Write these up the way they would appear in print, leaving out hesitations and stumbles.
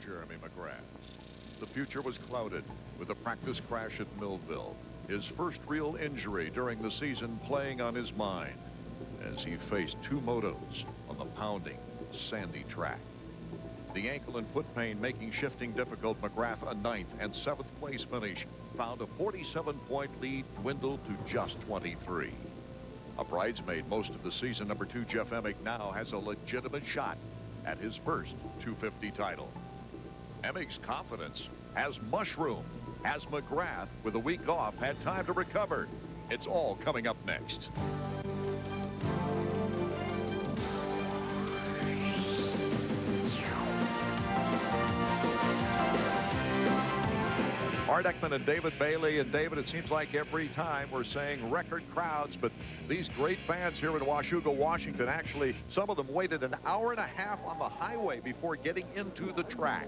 Jeremy McGrath. The future was clouded with a practice crash at Millville, his first real injury during the season playing on his mind as he faced two motos on the pounding, sandy track. The ankle and foot pain making shifting difficult, McGrath a 9th and 7th place finish found a 47-point lead dwindle to just 23. A bridesmaid most of the season, number 2 Jeff Emig now has a legitimate shot at his first 250 title. Emig's confidence has mushroomed as McGrath, with a week off, had time to recover. It's all coming up next. Art Ekman and David Bailey. And David, it seems like every time we're saying record crowds, but these great fans here in Washougal, Washington, actually, some of them waited an hour and a half on the highway before getting into the track.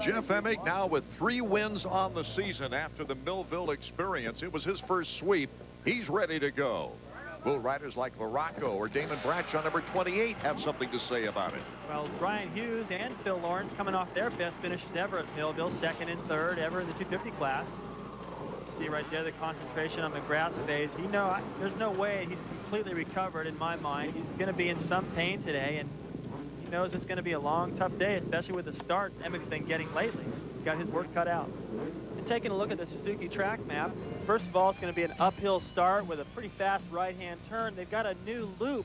Jeff Emig now with 3 wins on the season after the Millville experience. It was his first sweep. He's ready to go. Will riders like Larocco or Damon Bradshaw, number 28, have something to say about it? Well, Brian Hughes and Phil Lawrence coming off their best finishes ever at Millville, 2nd and 3rd ever in the 250 class. You see right there the concentration on McGrath's face. There's no way he's completely recovered in my mind. He's going to be in some pain today, and he knows it's going to be a long, tough day, especially with the starts Emig's been getting lately. He's got his work cut out. And taking a look at the Suzuki track map, first of all, it's going to be an uphill start with a pretty fast right-hand turn. They've got a new loop,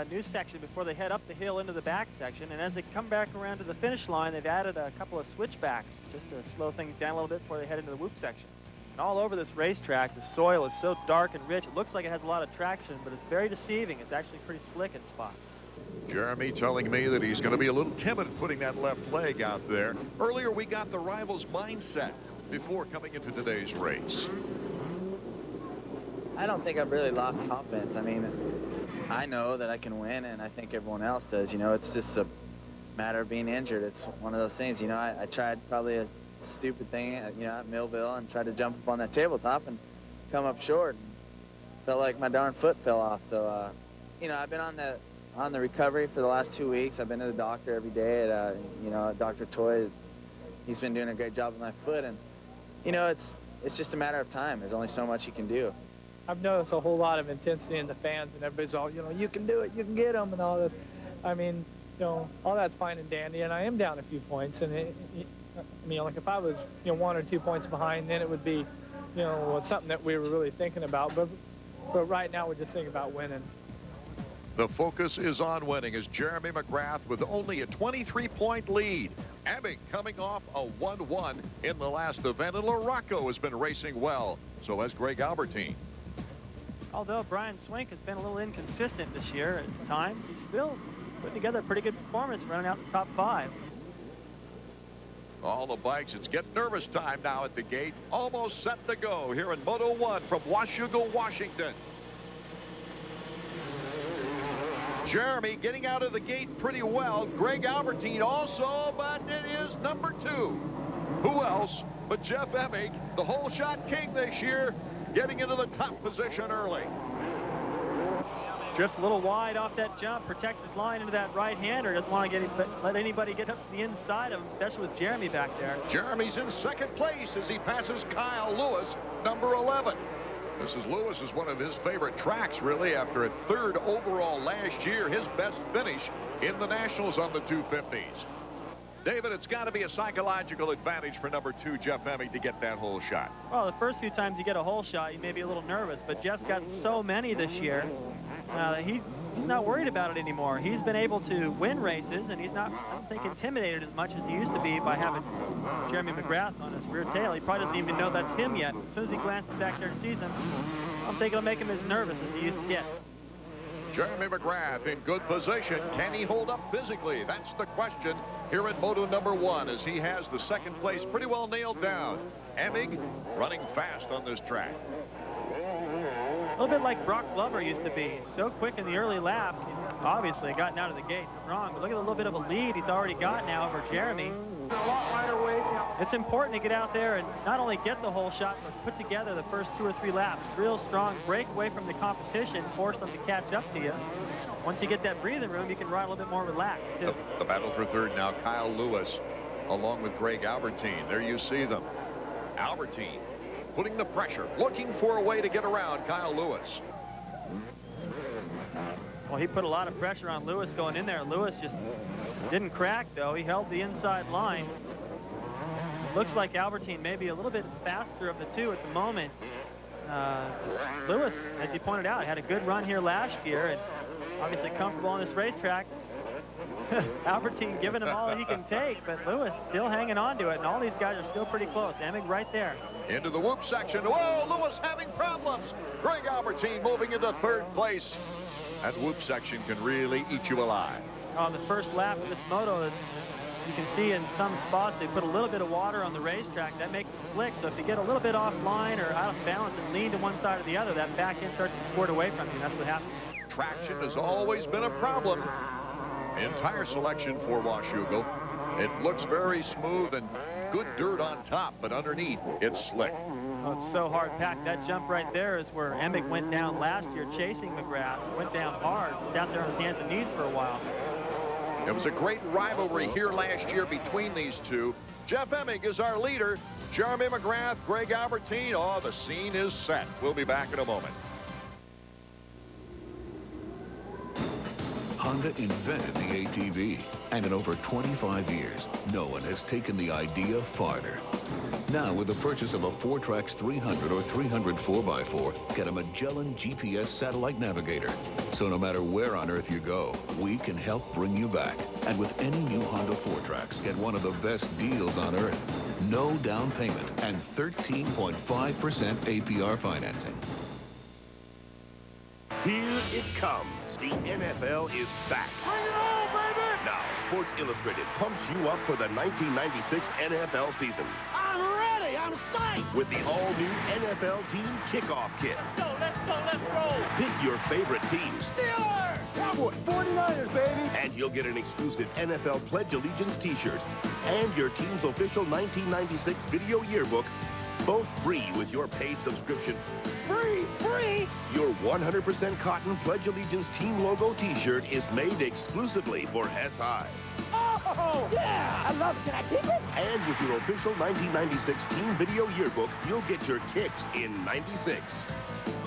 new section before they head up the hill into the back section. And as they come back around to the finish line, they've added a couple of switchbacks just to slow things down a little bit before they head into the whoop section. And all over this racetrack, the soil is so dark and rich. It looks like it has a lot of traction, but it's very deceiving. It's actually pretty slick in spots. Jeremy telling me that he's going to be a little timid putting that left leg out there. Earlier, we got the rival's mindset before coming into today's race. I don't think I've really lost confidence. I mean, I know that I can win, and I think everyone else does. You know, it's just a matter of being injured. It's one of those things. You know, I tried probably a stupid thing, you know, at Millville, and tried to jump up on that tabletop and come up short. Felt like my darn foot fell off. So, you know, I've been on the recovery for the last 2 weeks. I've been to the doctor every day at, you know, Dr. Toy. He's been doing a great job with my foot, and you know, it's just a matter of time. There's only so much you can do. I've noticed a whole lot of intensity in the fans, and everybody's all, you know, you can do it, you can get them, and all this. I mean, you know, all that's fine and dandy, and I am down a few points. And I mean, like if I was, you know, 1 or 2 points behind, then it would be, you know, something that we were really thinking about. But right now, we're just thinking about winning. The focus is on winning as Jeremy McGrath with only a 23-point lead. Emig coming off a 1-1 in the last event, and Larocco has been racing well. So has Greg Albertine. Although Brian Swink has been a little inconsistent this year at times, he's still putting together a pretty good performance, running out the top 5. All the bikes, it's get nervous time now at the gate. Almost set to go here in Moto 1 from Washougal, Washington. Jeremy getting out of the gate pretty well. Greg Albertine also, but it is number 2. Who else but Jeff Emig, the whole shot king this year, getting into the top position early. Drifts a little wide off that jump, protects his line into that right-hander. Doesn't want to let anybody get up to the inside of him, especially with Jeremy back there. Jeremy's in 2nd place as he passes Kyle Lewis, number 11. Lewis is one of his favorite tracks, really, after a 3rd overall last year. His best finish in the Nationals on the 250s. David, it's got to be a psychological advantage for number 2, Jeff Emig, to get that whole shot. Well, the first few times you get a whole shot, you may be a little nervous, but Jeff's gotten so many this year, he's not worried about it anymore. He's been able to win races, and he's not, I don't think, intimidated as much as he used to be by having Jeremy McGrath on his rear tail. He probably doesn't even know that's him yet. As soon as he glances back there and sees him, I'm thinking it'll make him as nervous as he used to get. Jeremy McGrath in good position. Can he hold up physically? That's the question here in Moto number 1, as he has the 2nd place pretty well nailed down. Emig running fast on this track. A little bit like Brock Glover used to be. So quick in the early laps. He's obviously gotten out of the gate strong, but look at the little bit of a lead he's already got now over Jeremy. It's important to get out there and not only get the whole shot, but put together the first 2 or 3 laps. Real strong, break away from the competition, force them to catch up to you. once you get that breathing room, you can ride a little bit more relaxed, too. The battle for third now, Kyle Lewis, along with Greg Albertine. There you see them. Albertine putting the pressure, looking for a way to get around Kyle Lewis. Well, he put a lot of pressure on Lewis going in there. Lewis just didn't crack, though. He held the inside line. Looks like Albertine maybe a little bit faster of the two at the moment. Lewis, as he pointed out, had a good run here last year and obviously comfortable on this racetrack. Albertine giving him all he can take, but Lewis still hanging on to it, and all these guys are still pretty close. Emig right there. Into the whoop section. Whoa, Lewis having problems. Greg Albertine moving into third place. That whoop section can really eat you alive. On the first lap of this moto, you can see in some spots they put a little bit of water on the racetrack. That makes it slick, so if you get a little bit offline or out of balance and lean to one side or the other, that back end starts to squirt away from you. That's what happens. Traction has always been a problem. Entire selection for Washougal. It looks very smooth and good dirt on top, but underneath it's slick. Oh, it's so hard packed. That jump right there is where Emig went down last year chasing McGrath. Went down hard, was out there on his hands and knees for a while. It was a great rivalry here last year between these two. Jeff Emig is our leader. Jeremy McGrath, Greg Albertine. Oh, the scene is set. We'll be back in a moment. Honda invented the ATV, and in over 25 years, no one has taken the idea farther. Now, with the purchase of a Fortrax 300 or 300 4x4, get a Magellan GPS satellite navigator. So no matter where on Earth you go, we can help bring you back. And with any new Honda Fortrax, get one of the best deals on Earth. No down payment and 13.5% APR financing. Here it comes. The NFL is back. Bring it on, baby! Now, Sports Illustrated pumps you up for the 1996 NFL season I'm ready! I'm psyched! with the all-new NFL Team Kickoff Kit. Let's roll! Pick your favorite teams, Steelers! Cowboys! 49ers, baby! and you'll get an exclusive NFL Pledge Allegiance t-shirt and your team's official 1996 video yearbook, both free with your paid subscription. Free! Free! Your 100% cotton Pledge Allegiance team logo t-shirt is made exclusively for SI. Oh, yeah! I love it. Can I keep it? And with your official 1996 team video yearbook, you'll get your kicks in 96.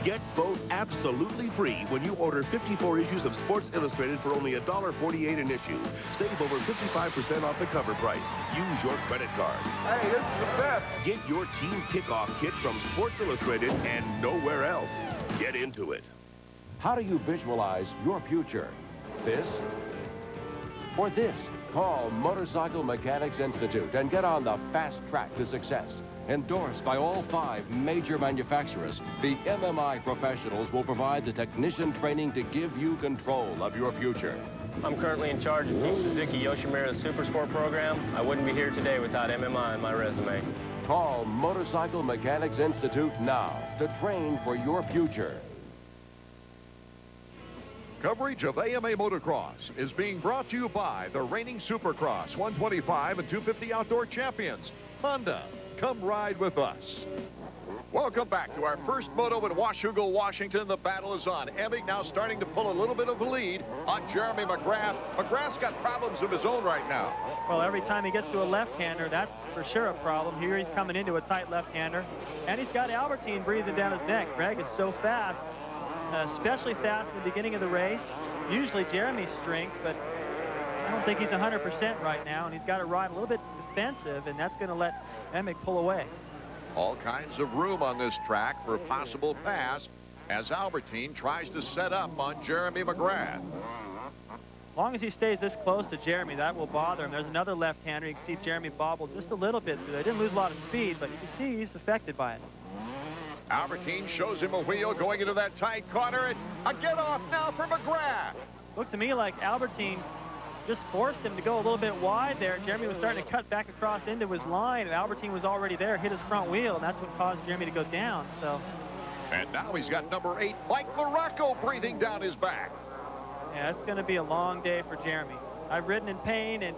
Get both absolutely free when you order 54 issues of Sports Illustrated for only $1.48 an issue. Save over 55% off the cover price. Use your credit card. Hey, this is the best. Get your team kickoff kit from Sports Illustrated and nowhere else. Get into it. How do you visualize your future? This or this? Call Motorcycle Mechanics Institute and get on the fast track to success. Endorsed by all 5 major manufacturers, the MMI professionals will provide the technician training to give you control of your future. I'm currently in charge of Team Suzuki Yoshimura's Super Sport program. I wouldn't be here today without MMI on my resume. Call Motorcycle Mechanics Institute now to train for your future. Coverage of AMA Motocross is being brought to you by the reigning Supercross 125 and 250 outdoor champions, Honda. Come ride with us. Welcome back to our first moto in Washougal, Washington. The battle is on. Emig now starting to pull a little bit of a lead on Jeremy McGrath. McGrath's got problems of his own right now. Well, every time he gets to a left-hander, that's for sure a problem. Here he's coming into a tight left-hander, and he's got Albertine breathing down his neck. Greg is so fast, especially fast in the beginning of the race. Usually Jeremy's strength, but I don't think he's 100% right now, and he's got to ride a little bit defensive, and that's going to let Emig pull away. All kinds of room on this track for a possible pass as Albertine tries to set up on Jeremy McGrath. As long as he stays this close to Jeremy, that will bother him. There's another left-hander. You can see Jeremy bobble just a little bit through there. Didn't lose a lot of speed, but you can see he's affected by it. Albertine shows him a wheel going into that tight corner, and a get-off now for McGrath. Looked to me like Albertine just forced him to go a little bit wide there. Jeremy was starting to cut back across into his line, and Albertine was already there, hit his front wheel, and that's what caused Jeremy to go down. So, and now he's got number 8, Mike Larocco, breathing down his back. yeah, it's going to be a long day for Jeremy. I've ridden in pain, and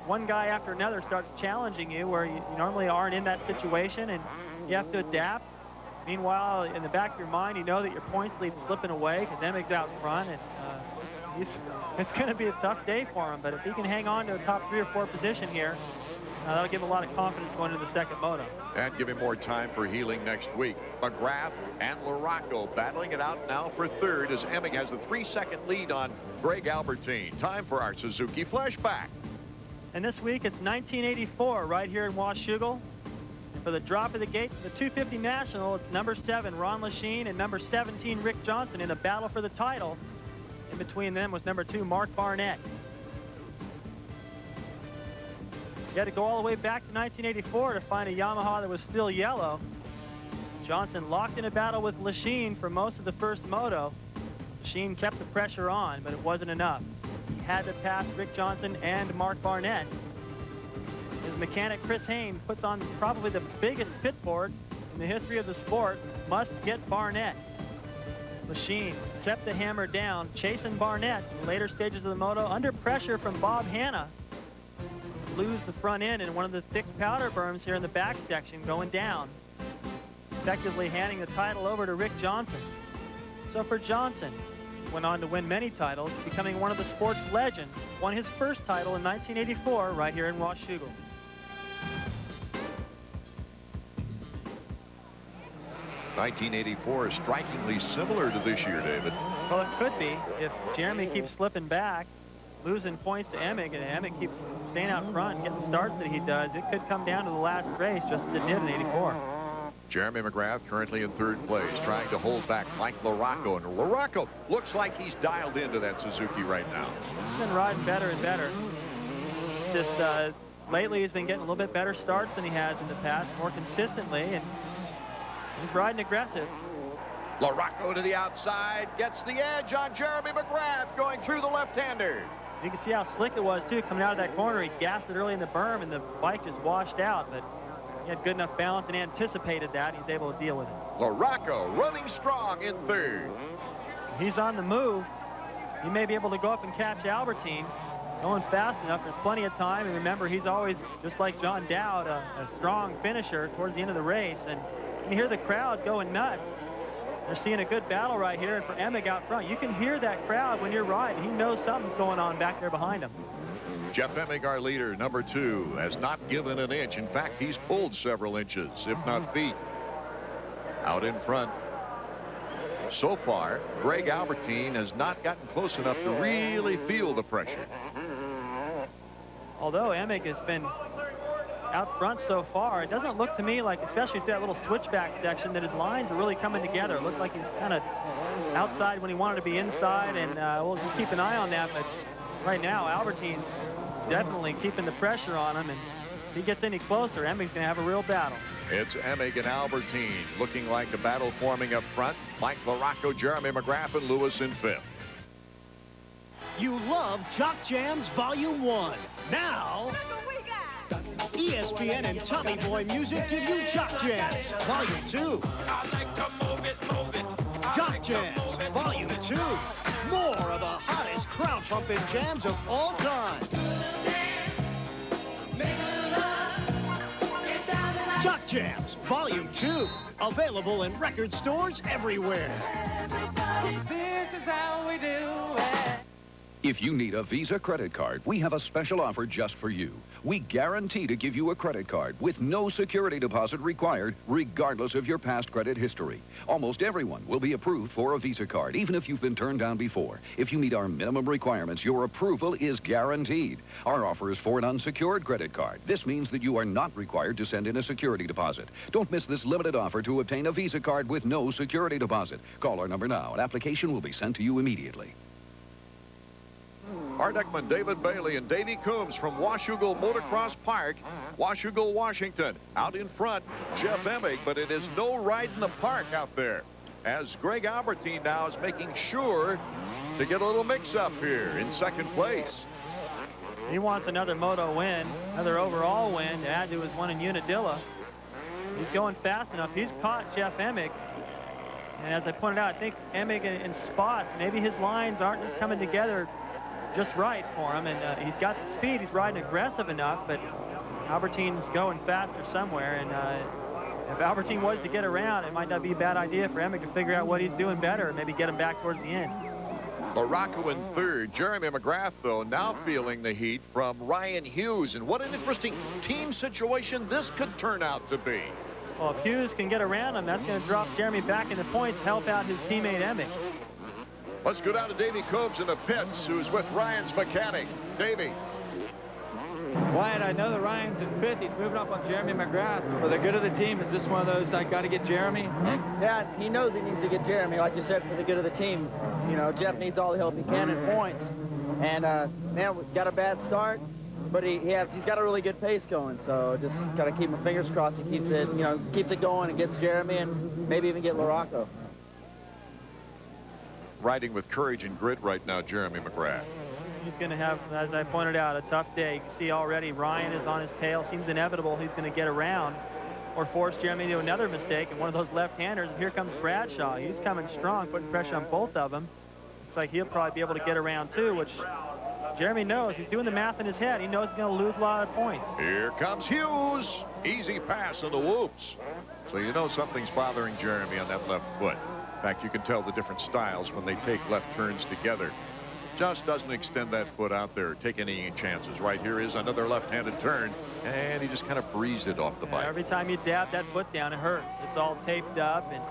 one guy after another starts challenging you where you normally aren't in that situation, and you have to adapt. Meanwhile, in the back of your mind, you know that your points lead slipping away because Emig's out front, and it's going to be a tough day for him, but if he can hang on to a top 3 or 4 position here, that'll give him a lot of confidence going into the second moto. And give him more time for healing next week. McGrath and LaRocco battling it out now for third as Emig has a 3-second lead on Greg Albertine. Time for our Suzuki flashback. And this week it's 1984 right here in Washougal. And for the drop of the gate for the 250 National, it's number 7 Ron Lachine and number 17 Rick Johnson in a battle for the title. In between them was number 2 Mark Barnett. You had to go all the way back to 1984 to find a Yamaha that was still yellow. Johnson locked in a battle with Lachine for most of the first moto. Lachine kept the pressure on, but it wasn't enough. He had to pass Rick Johnson and Mark Barnett. His mechanic Chris Hain puts on probably the biggest pit board in the history of the sport. Must get Barnett. Lachine kept the hammer down, chasing Barnett in the later stages of the moto under pressure from Bob Hanna. Lose the front end in one of the thick powder berms here in the back section going down, effectively handing the title over to Rick Johnson. So for Johnson, he went on to win many titles, becoming one of the sport's legends. Won his first title in 1984 right here in Washougal. '84 is strikingly similar to this year, David. Well, it could be if Jeremy keeps slipping back, losing points to Emig, and Emig keeps staying out front, getting the starts that he does. It could come down to the last race, just as it did in '84. Jeremy McGrath currently in third place, trying to hold back Mike LaRocco. And LaRocco looks like he's dialed into that Suzuki right now. He's been riding better and better. It's just lately he's been getting a little bit better starts than he has in the past, more consistently, and he's riding aggressive. LaRocco to the outside, gets the edge on Jeremy McGrath going through the left-hander. You can see how slick it was, too, coming out of that corner. He gassed it early in the berm, and the bike just washed out, but he had good enough balance and anticipated that. He's able to deal with it. LaRocco running strong in third. He's on the move. He may be able to go up and catch Albertine. Going fast enough, there's plenty of time, and remember, he's always, just like John Dowd, a strong finisher towards the end of the race, and you hear the crowd going nuts. They're seeing a good battle right here, and for Emig out front, you can hear that crowd when you're riding. He knows something's going on back there behind him. Jeff Emig, our leader, number 2, has not given an inch. In fact, he's pulled several inches, if not feet. Out in front. So far, Greg Albertine has not gotten close enough to really feel the pressure. Although Emig has been out front so far, it doesn't look to me like, especially through that little switchback section, that his lines are really coming together. It looked like he's kind of outside when he wanted to be inside, and we'll keep an eye on that. But right now, Albertine's definitely keeping the pressure on him, and if he gets any closer, Emig's going to have a real battle. It's Emig and Albertine looking like a battle forming up front. Mike LaRocco, Jeremy McGrath, and Lewis in 5th. You love Jock Jams Volume 1. Now, ESPN and Tommy Boy Music give you Jock Jams Volume 2. Jock Jams Volume 2. More of the hottest crowd-pumping jams of all time. Jock Jams Volume 2. Available in record stores everywhere. This is how we do it. If you need a Visa credit card, we have a special offer just for you. We guarantee to give you a credit card with no security deposit required, regardless of your past credit history. Almost everyone will be approved for a Visa card, even if you've been turned down before. If you meet our minimum requirements, your approval is guaranteed. Our offer is for an unsecured credit card. This means that you are not required to send in a security deposit. Don't miss this limited offer to obtain a Visa card with no security deposit. Call our number now. An application will be sent to you immediately. Art Ekman, David Bailey, and Davey Coombs from Washougal Motocross Park, Washougal, Washington. Out in front, Jeff Emig, but it is no ride in the park out there, as Greg Albertine now is making sure to get a little mix-up here in second place. He wants another moto win, another overall win to add to his one in Unadilla. He's going fast enough. He's caught Jeff Emig. And as I pointed out, I think Emig in spots, maybe his lines aren't just coming together just right for him, and he's got the speed. He's riding aggressive enough, but Albertine's going faster somewhere, and if Albertine was to get around, it might not be a bad idea for Emig to figure out what he's doing better and maybe get him back towards the end. LaRocco in third. Jeremy McGrath, though, now feeling the heat from Ryan Hughes. And what an interesting team situation this could turn out to be. Well, if Hughes can get around him, that's going to drop Jeremy back into points, help out his teammate Emmett. Let's go down to Davey Cobes in the pits, who's with Ryan's mechanic. Davey. Wyatt, I know that Ryan's in fifth. He's moving up on Jeremy McGrath. For the good of the team, is this one of those I got to get Jeremy? Yeah, he knows he needs to get Jeremy, like you said, for the good of the team. You know, Jeff needs all the help he can in points. And, man, we got a bad start, but he's got a really good pace going. So just got to keep my fingers crossed he keeps it, you know, keeps it going and gets Jeremy and maybe even get LaRocco. Riding with courage and grit right now, Jeremy McGrath. He's going to have, as I pointed out, a tough day. You can see already Ryan is on his tail. Seems inevitable he's going to get around or force Jeremy to do another mistake. And one of those left-handers, and here comes Bradshaw. He's coming strong, putting pressure on both of them. Looks like he'll probably be able to get around too, which Jeremy knows. He's doing the math in his head. He knows he's going to lose a lot of points. Here comes Hughes. Easy pass on the whoops. So you know something's bothering Jeremy on that left foot. In fact, you can tell the different styles when they take left turns together. Just doesn't extend that foot out there, take any chances. Right here is another left-handed turn, and he just kind of breezed it off the bike. Every time you dab that foot down, it hurts. It's all taped up, and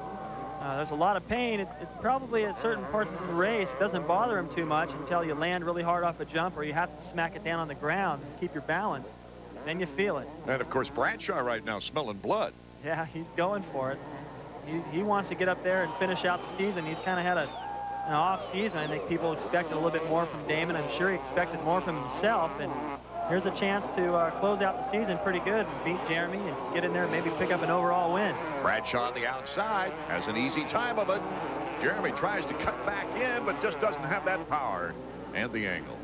there's a lot of pain. It probably at certain parts of the race, it doesn't bother him too much until you land really hard off a jump or you have to smack it down on the ground and keep your balance. Then you feel it. And, of course, Bradshaw right now smelling blood. Yeah, he's going for it. He wants to get up there and finish out the season. He's kind of had an off season. I think people expected a little bit more from Damon. I'm sure he expected more from himself. And here's a chance to close out the season pretty good and beat Jeremy and get in there and maybe pick up an overall win. Bradshaw on the outside has an easy time of it. Jeremy tries to cut back in, but just doesn't have that power and the angle.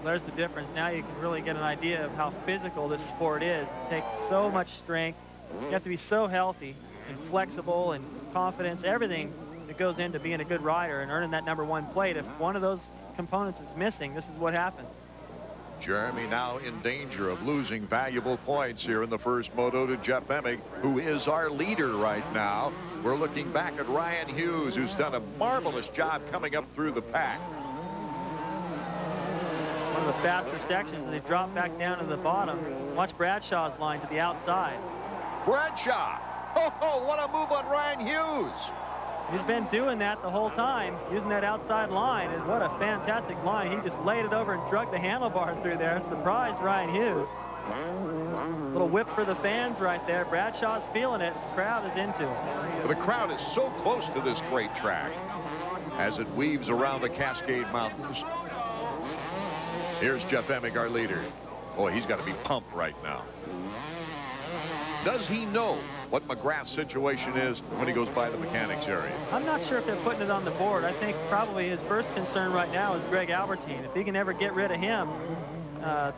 There's the difference. Now you can really get an idea of how physical this sport is. It takes so much strength. You have to be so healthy and flexible and confidence, everything that goes into being a good rider and earning that #1 plate. If one of those components is missing, this is what happens. Jeremy now in danger of losing valuable points here in the first moto to Jeff Emig, who is our leader right now. We're looking back at Ryan Hughes, who's done a marvelous job coming up through the pack. One of the faster sections, and they drop back down to the bottom. Watch Bradshaw's line to the outside. Bradshaw! Oh, what a move on Ryan Hughes! He's been doing that the whole time, using that outside line, and what a fantastic line. He just laid it over and drug the handlebar through there. Surprised Ryan Hughes. Little whip for the fans right there. Bradshaw's feeling it. The crowd is into it. Well, the crowd is so close to this great track as it weaves around the Cascade Mountains. Here's Jeff Emig, our leader. Boy, he's got to be pumped right now. Does he know what McGrath's situation is when he goes by the mechanics area? I'm not sure if they're putting it on the board. I think probably his first concern right now is Greg Albertine. If he can ever get rid of him,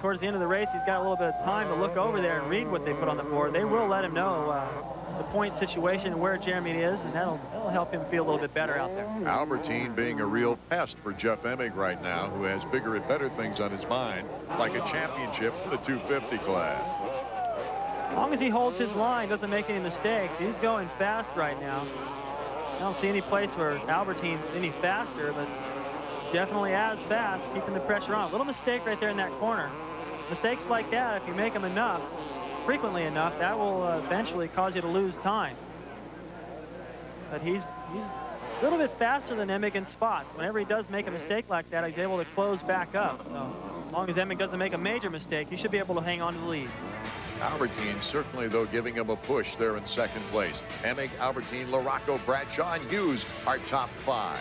towards the end of the race, he's got a little bit of time to look over there and read what they put on the board. They will let him know the point situation and where Jeremy is, and that'll help him feel a little bit better out there. Albertine being a real pest for Jeff Emig right now, who has bigger and better things on his mind, like a championship in the 250 class. As long as he holds his line, doesn't make any mistakes, he's going fast right now. I don't see any place where Albertine's any faster, but definitely as fast, keeping the pressure on. A little mistake right there in that corner. Mistakes like that, if you make them enough, frequently enough, that will eventually cause you to lose time. But he's a little bit faster than Emig in spots. Whenever he does make a mistake like that, he's able to close back up. So as long as Emig doesn't make a major mistake, he should be able to hang on to the lead. Albertine certainly, though, giving him a push there in second place. Emig, Albertine, LaRocco, Bradshaw, and Hughes are top 5.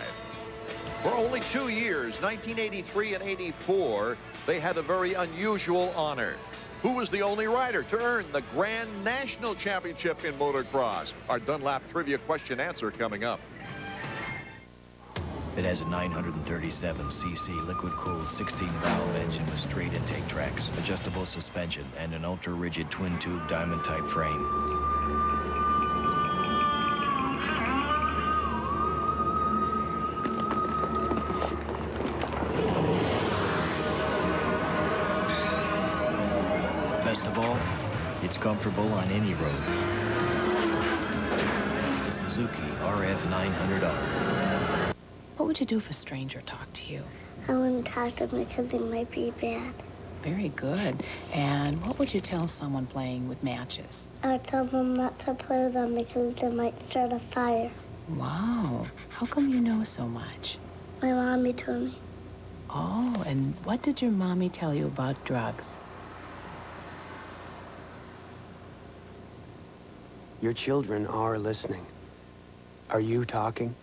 For only 2 years, 1983 and 84, they had a very unusual honor. Who was the only rider to earn the Grand National Championship in motocross? Our Dunlap trivia question answer coming up. It has a 937cc liquid-cooled 16-valve engine with straight intake tracks, adjustable suspension, and an ultra-rigid twin-tube diamond-type frame. Best of all, it's comfortable on any road. The Suzuki RF 900R. What would you do if a stranger talked to you? I wouldn't talk to them because it might be bad. Very good. And what would you tell someone playing with matches? I would tell them not to play with them because they might start a fire. Wow. How come you know so much? My mommy told me. Oh, and what did your mommy tell you about drugs? Your children are listening. Are you talking?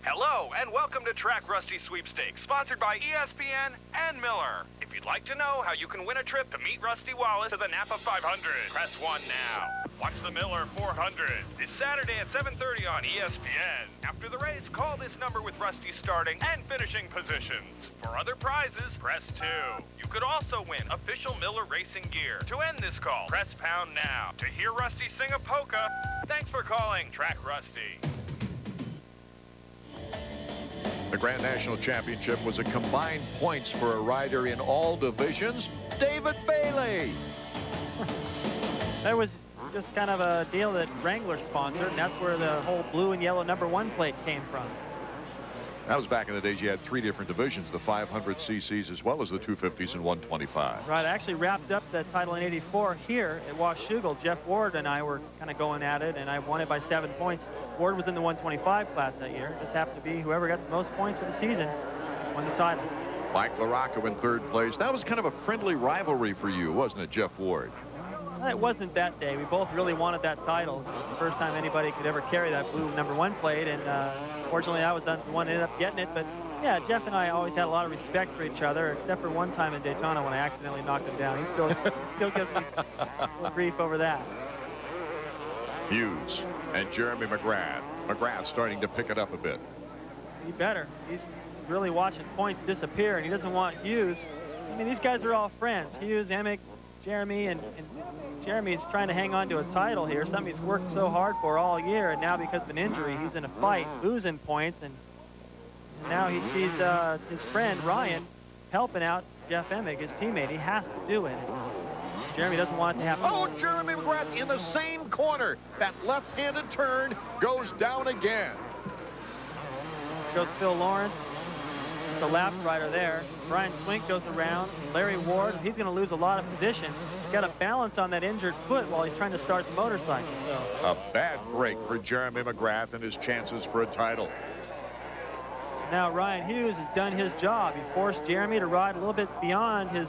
Hello, and welcome to Track Rusty Sweepstakes, sponsored by ESPN and Miller. If you'd like to know how you can win a trip to meet Rusty Wallace to the Napa 500, press 1 now. Watch the Miller 400 this Saturday at 7:30 on ESPN. After the race, call this number with Rusty's starting and finishing positions. For other prizes, press 2. You could also win official Miller racing gear. To end this call, press pound now. To hear Rusty sing a polka, thanks for calling Track Rusty. The Grand National Championship was a combined points for a rider in all divisions, David Bailey. That was just kind of a deal that Wrangler sponsored, and that's where the whole blue and yellow #1 plate came from. That was back in the days you had 3 different divisions, the 500 cc's as well as the 250s and 125s. Right, I actually wrapped up the title in '84 here at Washougal. Jeff Ward and I were kind of going at it, and I won it by 7 points. Ward was in the 125 class that year. It just happened to be whoever got the most points for the season won the title. Mike LaRocco in 3rd place. That was kind of a friendly rivalry for you, wasn't it, Jeff Ward? It wasn't that day. We both really wanted that title. It was the first time anybody could ever carry that blue #1 plate, and fortunately I was the one that ended up getting it. But yeah, Jeff and I always had a lot of respect for each other, except for one time in Daytona when I accidentally knocked him down. He still gives me a little grief over that. Hughes and Jeremy McGrath. McGrath starting to pick it up a bit. He better. He's really watching points disappear, and he doesn't want Hughes. I mean, these guys are all friends. Hughes, Emick, Jeremy, and Jeremy's trying to hang on to a title here, something he's worked so hard for all year, and now because of an injury, he's in a fight, losing points, and now he sees his friend Ryan helping out Jeff Emick, his teammate. He has to do it. Jeremy doesn't want it to happen. Oh, Jeremy McGrath in the same corner. That left-handed turn goes down again. Goes Phil Lawrence, the lap rider there. Brian Swink goes around. Larry Ward, he's going to lose a lot of position. He's got to balance on that injured foot while he's trying to start the motorcycle. So a bad break for Jeremy McGrath and his chances for a title. So now Ryan Hughes has done his job. He forced Jeremy to ride a little bit beyond his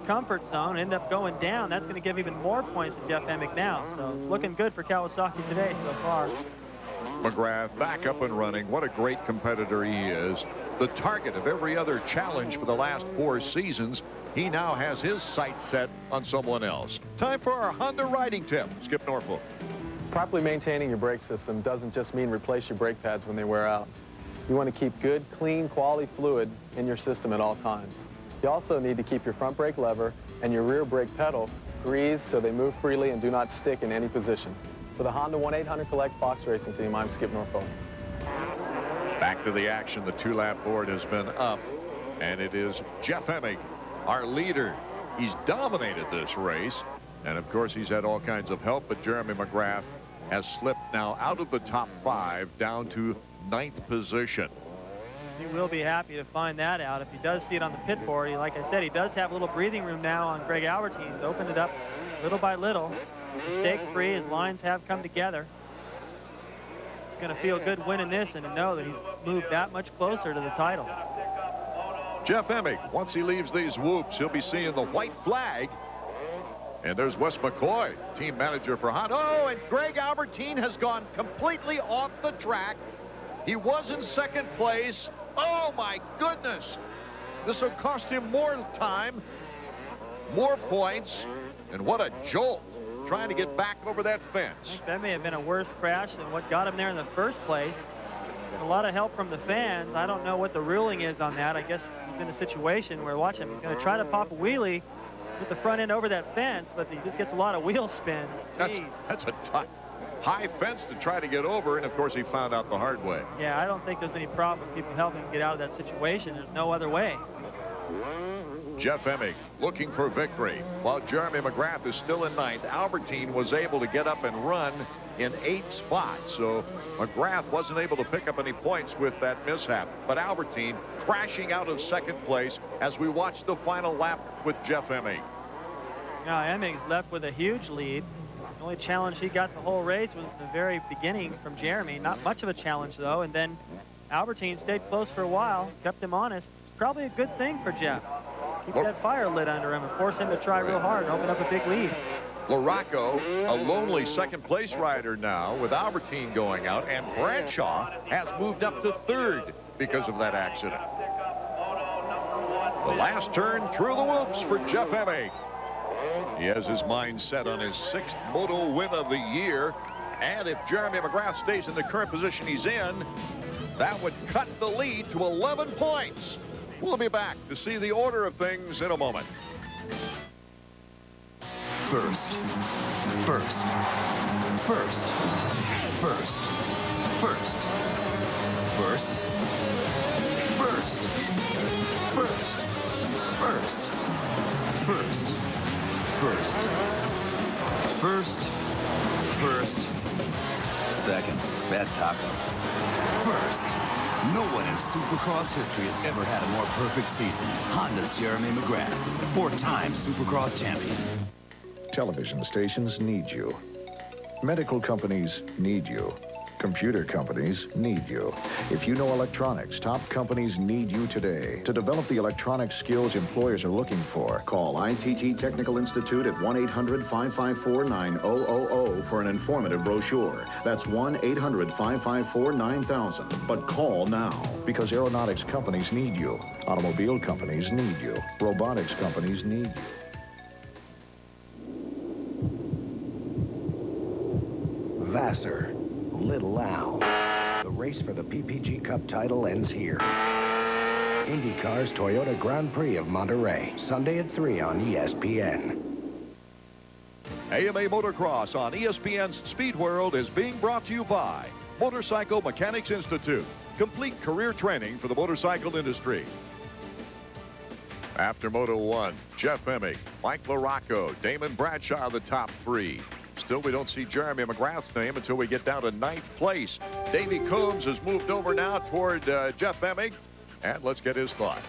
comfort zone, end up going down. That's going to give even more points to Jeff Emick now. So it's looking good for Kawasaki today so far. McGrath back up and running. What a great competitor he is. The target of every other challenge for the last 4 seasons. He now has his sights set on someone else. Time for our Honda riding tip. Skip Norfolk. Properly maintaining your brake system doesn't just mean replace your brake pads when they wear out. You want to keep good, clean, quality fluid in your system at all times. You also need to keep your front brake lever and your rear brake pedal greased so they move freely and do not stick in any position. For the Honda 1-800-COLLECT Fox Racing Team, I'm Skip Norfolk. Back to the action. The 2-lap board has been up, and it is Jeff Emick, our leader. He's dominated this race, and of course he's had all kinds of help, but Jeremy McGrath has slipped now out of the top 5 down to 9th position. He will be happy to find that out if he does see it on the pit board. Like I said, he does have a little breathing room now on Greg Albertine. He's opened it up little by little. Mistake-free, his lines have come together. It's going to feel good winning this and to know that he's moved that much closer to the title. Jeff Emick, once he leaves these whoops, he'll be seeing the white flag. And there's Wes McCoy, team manager for Honda. Oh, and Greg Albertine has gone completely off the track. He was in 2nd place. Oh, my goodness. This will cost him more time, more points, and what a jolt trying to get back over that fence. That may have been a worse crash than what got him there in the first place. Got a lot of help from the fans. I don't know what the ruling is on that. I guess he's in a situation where, watch him, he's going to try to pop a wheelie with the front end over that fence, but he just gets a lot of wheel spin. That's a tough, high fence to try to get over, and of course he found out the hard way. Yeah, I don't think there's any problem with people helping him get out of that situation. There's no other way. Jeff Emig looking for victory. While Jeremy McGrath is still in ninth, Albertine was able to get up and run in 8 spots. So McGrath wasn't able to pick up any points with that mishap. But Albertine crashing out of second place as we watch the final lap with Jeff Emig. Now Emig's left with a huge lead. The only challenge he got the whole race was in the very beginning from Jeremy. Not much of a challenge, though. And then Albertine stayed close for a while, kept him honest. Probably a good thing for Jeff. Keep that fire lit under him and force him to try real hard and open up a big lead. Larocco, a lonely second-place rider now with Albertine going out, and Bradshaw has moved up to third because of that accident. The last turn through the whoops for Jeff Emig. He has his mind set on his 6th moto win of the year, and if Jeremy McGrath stays in the current position he's in, that would cut the lead to 11 points. We'll be back to see the order of things in a moment. First, first, first, first, first, first, first, first, first, first, first, first, second, bad taco. First. No one in Supercross history has ever had a more perfect season. Honda's Jeremy McGrath, 4-time Supercross champion. Television stations need you. Medical companies need you. Computer companies need you. If you know electronics, top companies need you today. To develop the electronic skills employers are looking for, call ITT Technical Institute at 1-800-554-9000 for an informative brochure. That's 1-800-554-9000. But call now, because aeronautics companies need you. Automobile companies need you. Robotics companies need you. Vassar. Little Al. The race for the PPG Cup title ends here. IndyCar's Toyota Grand Prix of Monterey, Sunday at 3 on ESPN. AMA Motocross on ESPN's Speed World is being brought to you by Motorcycle Mechanics Institute. Complete career training for the motorcycle industry. After Moto 1, Jeff Emig, Mike Larocco, Damon Bradshaw, the top 3. Still, we don't see Jeremy McGrath's name until we get down to 9th place. Davey Coombs has moved over now toward Jeff Emig, and let's get his thoughts.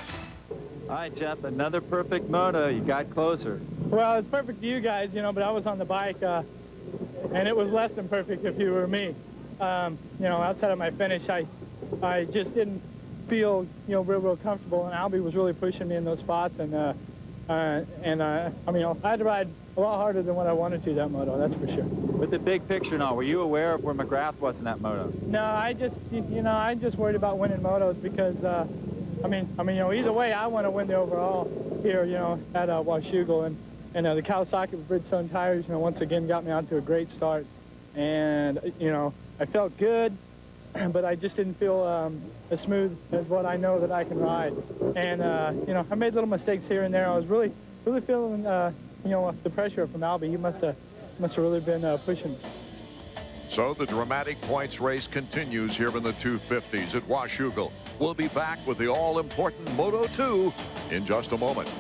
All right, Jeff, another perfect moto. You got closer. Well, it's perfect for you guys, you know, but I was on the bike, and it was less than perfect if you were me. You know, outside of my finish, I just didn't feel, you know, real comfortable, and Albie was really pushing me in those spots, and I mean, I had to ride a lot harder than what I wanted to that moto, that's for sure. With the big picture now, were you aware of where McGrath was in that moto? No, I just worried about winning motos because, I mean, you know, either way, I want to win the overall here, you know, at Washougal, and the Kawasaki with Bridgestone tires, you know, once again got me onto a great start, and you know, I felt good, but I just didn't feel as smooth as what I know that I can ride, and you know, I made little mistakes here and there. I was really feeling, you know, the pressure from Albie. He must have really been pushing. So the dramatic points race continues here in the 250s at Washougal. We'll be back with the all-important Moto 2 in just a moment.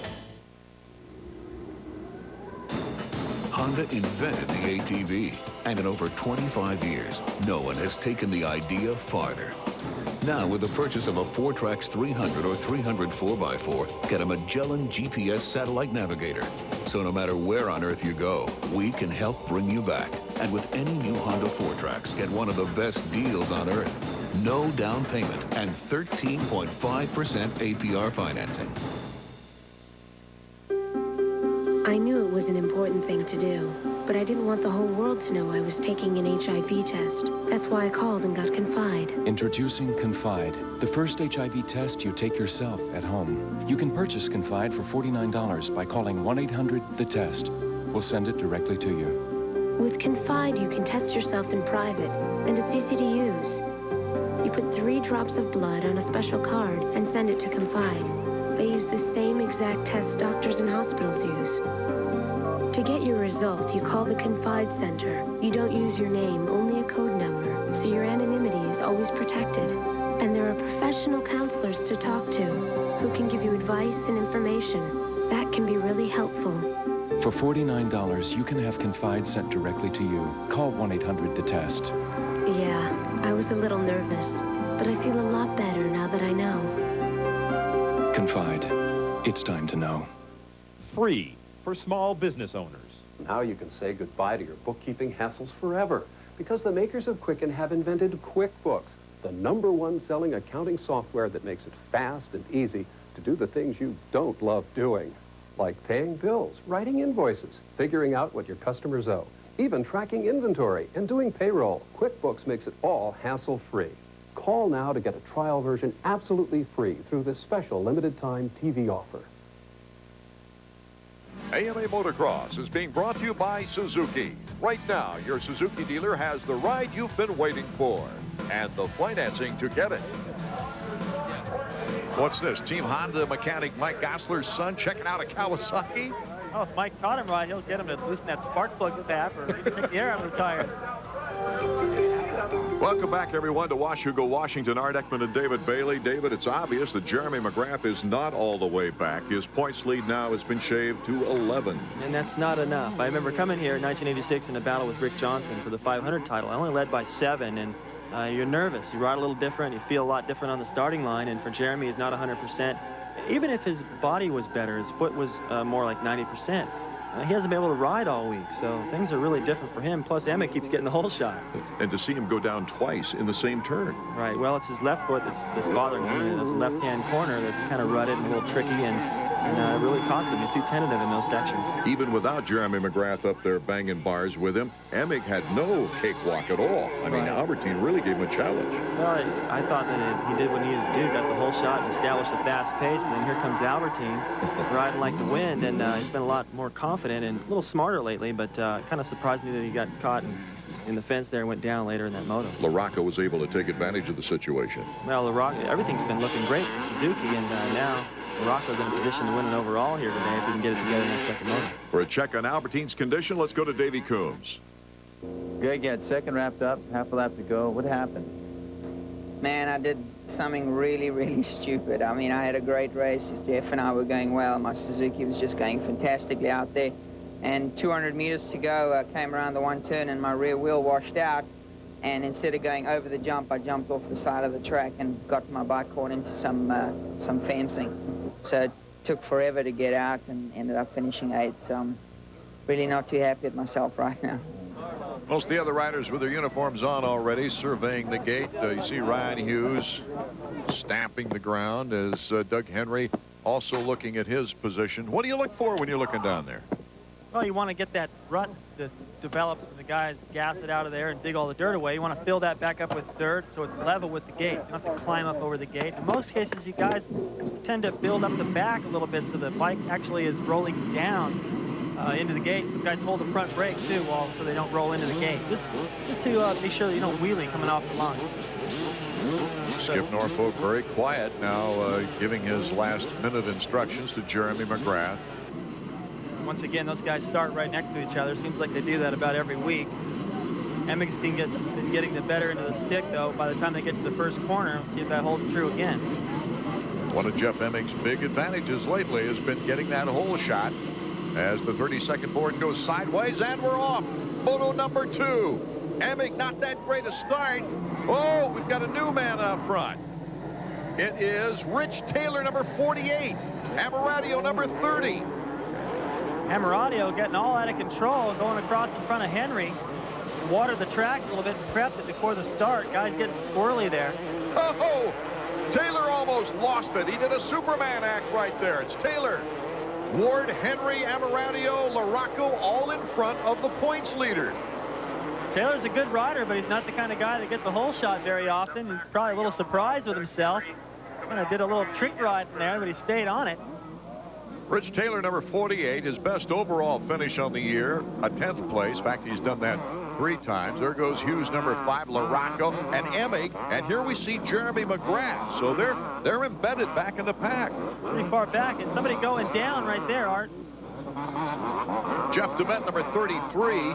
Honda invented the ATV, and in over 25 years, no one has taken the idea farther. Now, with the purchase of a Fortrax 300 or 300 4x4, get a Magellan GPS satellite navigator. So no matter where on Earth you go, we can help bring you back. And with any new Honda Fortrax, get one of the best deals on Earth. No down payment and 13.5% APR financing. I knew it was an important thing to do, but I didn't want the whole world to know I was taking an HIV test. That's why I called and got Confide. Introducing Confide, the first HIV test you take yourself at home. You can purchase Confide for $49 by calling 1-800-THE-TEST. We'll send it directly to you. With Confide, you can test yourself in private, and it's easy to use. You put 3 drops of blood on a special card and send it to Confide. They use the same exact tests doctors and hospitals use. To get your result, you call the Confide Center. You don't use your name, only a code number, so your anonymity is always protected. And there are professional counselors to talk to who can give you advice and information. That can be really helpful. For $49, you can have Confide sent directly to you. Call 1-800-THE-TEST. Yeah, I was a little nervous, but I feel a lot better now that I know. Confide. It's time to know. Free for small business owners. Now you can say goodbye to your bookkeeping hassles forever, because the makers of Quicken have invented QuickBooks, the #1 selling accounting software that makes it fast and easy to do the things you don't love doing, like paying bills, writing invoices, figuring out what your customers owe, even tracking inventory and doing payroll. QuickBooks makes it all hassle-free. Call now to get a trial version absolutely free through this special limited-time TV offer. AMA Motocross is being brought to you by Suzuki. Right now, your Suzuki dealer has the ride you've been waiting for and the financing to get it. What's this? Team Honda mechanic Mike Gosler's son checking out a Kawasaki? Oh, if Mike taught him right, he'll get him to loosen that spark plug tap or take the air out of the tire. Welcome back, everyone, to Washougal, Washington. Art Ekman and David Bailey. David, it's obvious that Jeremy McGrath is not all the way back. His points lead now has been shaved to 11. And that's not enough. I remember coming here in 1986 in a battle with Rick Johnson for the 500 title. I only led by 7, and you're nervous. You ride a little different. You feel a lot different on the starting line, and for Jeremy, he's not 100%. Even if his body was better, his foot was more like 90%. He hasn't been able to ride all week, so things are really different for him. Plus, Emmett keeps getting the whole shot. And to see him go down twice in the same turn. Right. Well, it's his left foot that's bothering him. There's a left-hand corner that's kind of rutted and a little tricky, and it really cost him. He's too tentative in those sections. Even without Jeremy McGrath up there banging bars with him, Emig had no cakewalk at all. I mean, Albertine really gave him a challenge. Well, I thought that he did what he needed to do, got the whole shot and established a fast pace, but then here comes Albertine riding like the wind, and he's been a lot more confident and a little smarter lately, but kind of surprised me that he got caught in the fence there and went down later in that moto. LaRocca was able to take advantage of the situation. Well, LaRocca, everything's been looking great for Suzuki, and now LaRocca's in a position to win an overall here today if he can get it together in that second moto. For a check on Albertine's condition, let's go to Davey Coombs. Greg, you had second wrapped up, half a lap to go. What happened? Man, I did something really, really stupid. I mean, I had a great race. Jeff and I were going well. My Suzuki was just going fantastically out there. And 200 meters to go, I came around the one turn and my rear wheel washed out. And instead of going over the jump, I jumped off the side of the track and got my bike caught into some fencing. So it took forever to get out and ended up finishing 8th. So I'm really not too happy with myself right now. Most of the other riders with their uniforms on already, surveying the gate. You see Ryan Hughes stamping the ground as Doug Henry also looking at his position. What do you look for when you're looking down there? Well, you want to get that rut that develops when the guys gas it out of there and dig all the dirt away. You want to fill that back up with dirt so it's level with the gate. You don't have to climb up over the gate. In most cases, you guys tend to build up the back a little bit so the bike actually is rolling down into the gate. Some guys hold the front brake too, so they don't roll into the gate. Just to be sure that you don't wheelie coming off the line. Skip Norfolk very quiet now, giving his last-minute instructions to Jeremy McGrath. Once again, those guys start right next to each other. Seems like they do that about every week. Emig's been getting the better into the stick, though, by the time they get to the first corner. We'll see if that holds true again. One of Jeff Emig's big advantages lately has been getting that hole shot as the 32nd board goes sideways, and we're off. Moto number 2. Emig, not that great a start. Oh, we've got a new man out front. It is Rich Taylor, number 48. Amaradio, number 30. Amaradio getting all out of control, going across in front of Henry. Watered the track a little bit, prepped it before the start. Guys getting squirrely there. Oh, Taylor almost lost it. He did a Superman act right there. It's Taylor, Ward, Henry, Amaradio, LaRocco, all in front of the points leader. Taylor's a good rider, but he's not the kind of guy that gets the hole shot very often. He's probably a little surprised with himself. Kind of did a little trick ride from there, but he stayed on it. Rich Taylor, number 48, his best overall finish on the year, a 10th place. In fact, he's done that 3 times. There goes Hughes, number 5, LaRocco, and Emig, and here we see Jeremy McGrath. So they're embedded back in the pack. Pretty far back, and somebody going down right there, Art. Jeff DeMett, number 33.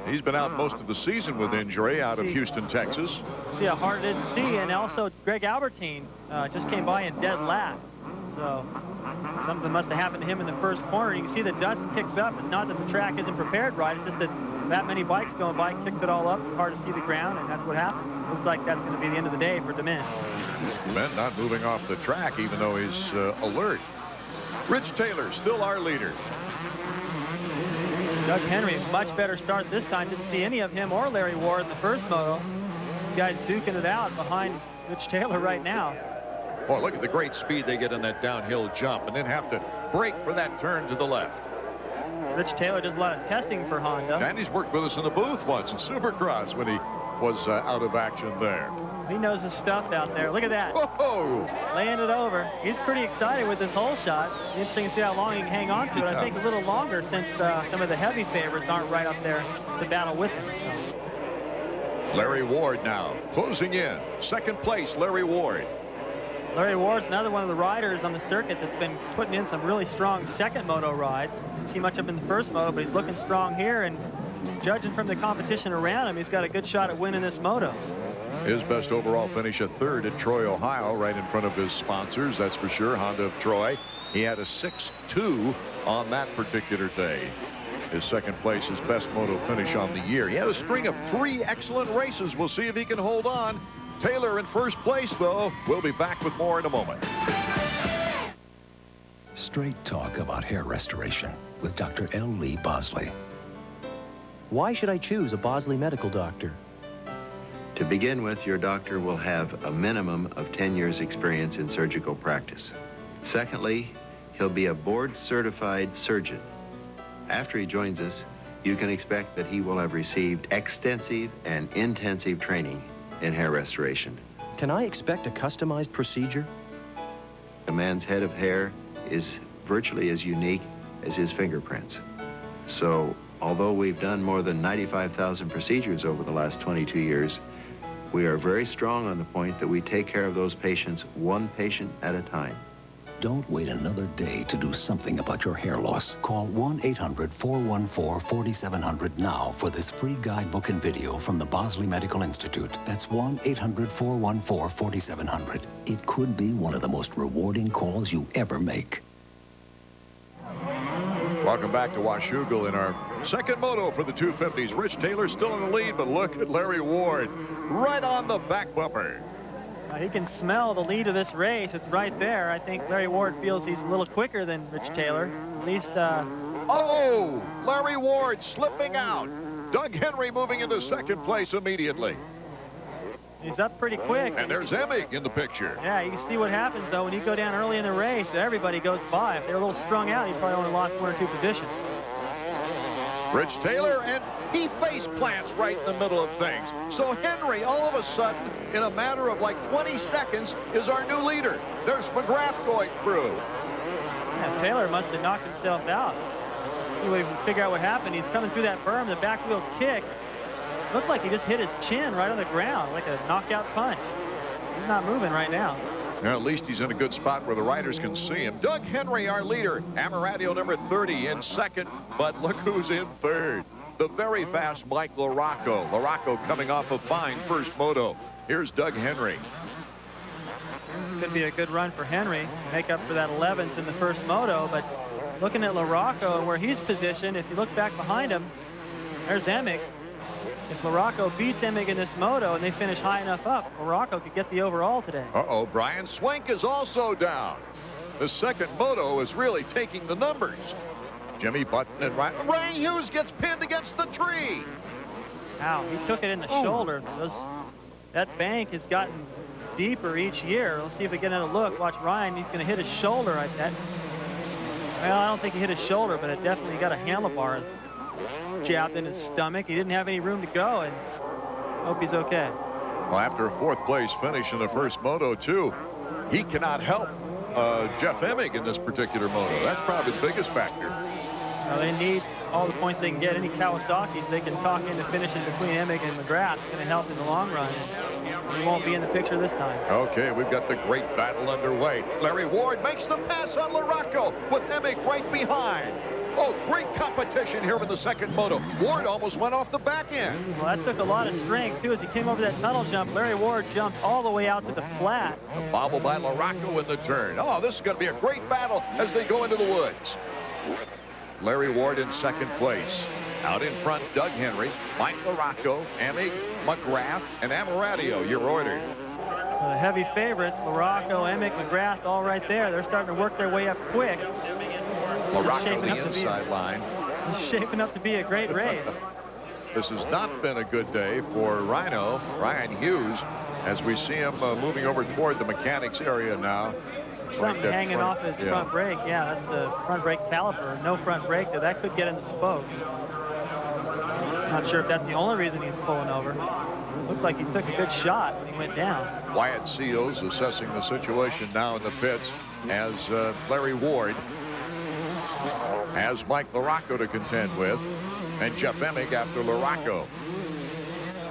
He's been out most of the season with injury out of Houston, Texas. See how hard it is to see, and also Greg Albertine just came by in dead last. So Something must have happened to him in the first corner. You can see the dust kicks up. It's not that the track isn't prepared right. It's just that many bikes going by kicks it all up. It's hard to see the ground, and that's what happened. Looks like that's going to be the end of the day for DeMint. DeMint not moving off the track, even though he's alert. Rich Taylor, still our leader. Doug Henry, much better start this time. Didn't see any of him or Larry Ward in the first moto. These guys duking it out behind Rich Taylor right now. Boy, look at the great speed they get in that downhill jump and then have to brake for that turn to the left. Rich Taylor does a lot of testing for Honda. And he's worked with us in the booth once in Supercross when he was out of action there. He knows his stuff out there. Look at that. Whoa! Laying it over. He's pretty excited with this whole shot. Interesting to see how long he can hang on to it. I think a little longer since some of the heavy favorites aren't right up there to battle with him. So. Larry Ward now closing in. Second place, Larry Ward. Larry Ward's another one of the riders on the circuit that's been putting in some really strong second moto rides. Didn't see much of him in the first moto, but he's looking strong here, and judging from the competition around him, he's got a good shot at winning this moto. His best overall finish at third at Troy, Ohio, right in front of his sponsors, that's for sure, Honda of Troy. He had a 6.2 on that particular day. His second place, his best moto finish on the year. He had a string of 3 excellent races. We'll see if he can hold on. Taylor in first place, though. We'll be back with more in a moment. Straight talk about hair restoration with Dr. L. Lee Bosley. Why should I choose a Bosley medical doctor? To begin with, your doctor will have a minimum of 10 years experience in surgical practice. Secondly, he'll be a board-certified surgeon. After he joins us, you can expect that he will have received extensive and intensive training in hair restoration. Can I expect a customized procedure? A man's head of hair is virtually as unique as his fingerprints. So, although we've done more than 95,000 procedures over the last 22 years, we are very strong on the point that we take care of those patients one patient at a time. Don't wait another day to do something about your hair loss. Call 1-800-414-4700 now for this free guidebook and video from the Bosley Medical Institute. That's 1-800-414-4700. It could be one of the most rewarding calls you ever make. Welcome back to Washougal in our second moto for the 250s. Rich Taylor still in the lead, but look at Larry Ward right on the back bumper. He can smell the lead of this race. It's right there. I think Larry Ward feels he's a little quicker than Rich Taylor. At least, Oh! Larry Ward slipping out. Doug Henry moving into second place immediately. He's up pretty quick. And there's Emig in the picture. Yeah, you can see what happens, though, when you go down early in the race. Everybody goes by. If they're a little strung out, you probably only lost 1 or 2 positions. Rich Taylor, and he face plants right in the middle of things. So Henry, all of a sudden, in a matter of like 20 seconds, is our new leader. There's McGrath going through. Yeah, Taylor must have knocked himself out. See if we can figure out what happened. He's coming through that berm. The back wheel kicked. Looked like he just hit his chin right on the ground, like a knockout punch. He's not moving right now. Now, at least he's in a good spot where the riders can see him. Doug Henry, our leader. Amarillo, number 30, in second. But look who's in third. The very fast Mike LaRocco. LaRocco coming off a fine first moto. Here's Doug Henry. Could be a good run for Henry. Make up for that 11th in the first moto. But looking at LaRocco and where he's positioned, if you look back behind him, there's Emig. If LaRocco beats Emig in this moto and they finish high enough up, LaRocco could get the overall today. Uh-oh, Brian Swank is also down. The second moto is really taking the numbers. Jimmy Button and Ray Hughes gets pinned against the tree. Ow, he took it in the shoulder. That bank has gotten deeper each year. Let's see if we get another look. Watch Ryan, he's going to hit his shoulder like that. Well, I don't think he hit his shoulder, but it definitely got a handlebar jabbed in his stomach. He didn't have any room to go, and hope he's okay. Well, after a 4th place finish in the first moto, too, he cannot help Jeff Emig in this particular moto. That's probably the biggest factor. They need all the points they can get. Any Kawasaki's they can talk into finishing between Emig and McGrath. It's going to help in the long run. He won't be in the picture this time. Okay, we've got the great battle underway. Larry Ward makes the pass on LaRocco with Emig right behind. Oh, great competition here in the second moto. Ward almost went off the back end. Well, that took a lot of strength, too. As he came over that tunnel jump, Larry Ward jumped all the way out to the flat. A bobble by LaRocco in the turn. Oh, this is going to be a great battle as they go into the woods. Larry Ward in second place. Out in front, Doug Henry, Mike LaRocco, Emig, McGrath, and Amaratio, your order. The heavy favorites, LaRocco, Emig, McGrath, all right there. They're starting to work their way up quick. LaRocco, the inside line. It's shaping up to be a great race. This has not been a good day for Ryan Hughes, as we see him moving over toward the mechanics area now. Something right hanging off his front brake. Yeah, that's the front brake caliper. No front brake, though. That could get in the spokes. Not sure if that's the only reason he's pulling over. Looked like he took a good shot when he went down. Wyatt Seals assessing the situation now in the pits as Larry Ward has Mike LaRocco to contend with, and Jeff Emig after LaRocco.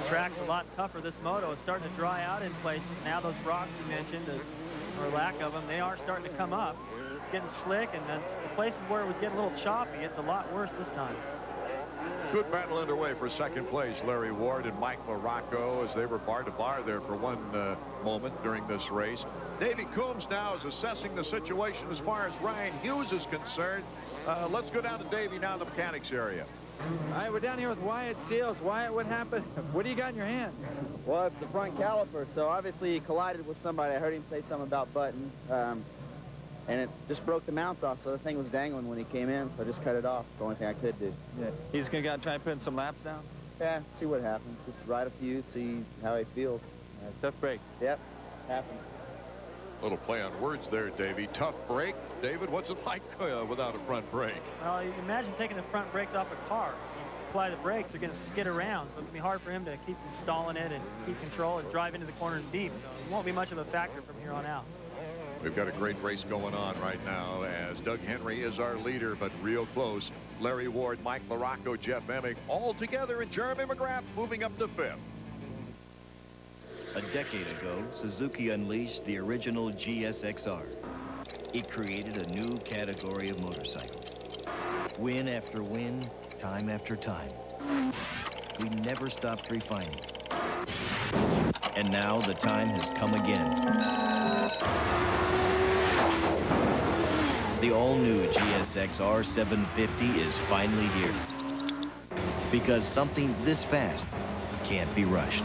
The track's a lot tougher. This moto is starting to dry out in places. Now those rocks you mentioned, or lack of them, they are starting to come up, getting slick, and then the places where it was getting a little choppy, it's a lot worse this time. Good battle underway for second place. Larry Ward and Mike LaRocco, as they were bar to bar there for one moment during this race. Davey Coombs now is assessing the situation as far as Ryan Hughes is concerned. Let's go down to Davey now in the mechanics area. All right, we're down here with Wyatt Seals. Wyatt, what happened? What do you got in your hand? Well, it's the front caliper, so obviously he collided with somebody. I heard him say something about button, and it just broke the mounts off, so the thing was dangling when he came in, so I just cut it off. The only thing I could do. Yeah. He's going to try and put in some laps down? Yeah, see what happens. Just ride a few, see how he feels. Tough break. Yep, happens. Little play on words there, Davey. Tough break. David, what's it like without a front brake? Well, you can imagine taking the front brakes off a car. You apply the brakes, they're going to skid around, so it's going to be hard for him to keep installing it and keep control and drive into the corners deep. So it won't be much of a factor from here on out. We've got a great race going on right now as Doug Henry is our leader, but real close. Larry Ward, Mike LaRocco, Jeff Emig, all together, and Jeremy McGrath moving up to fifth. A decade ago, Suzuki unleashed the original GSXR. It created a new category of motorcycle. Win after win, time after time. We never stopped refining. And now the time has come again. The all-new GSXR 750 is finally here. Because something this fast can't be rushed.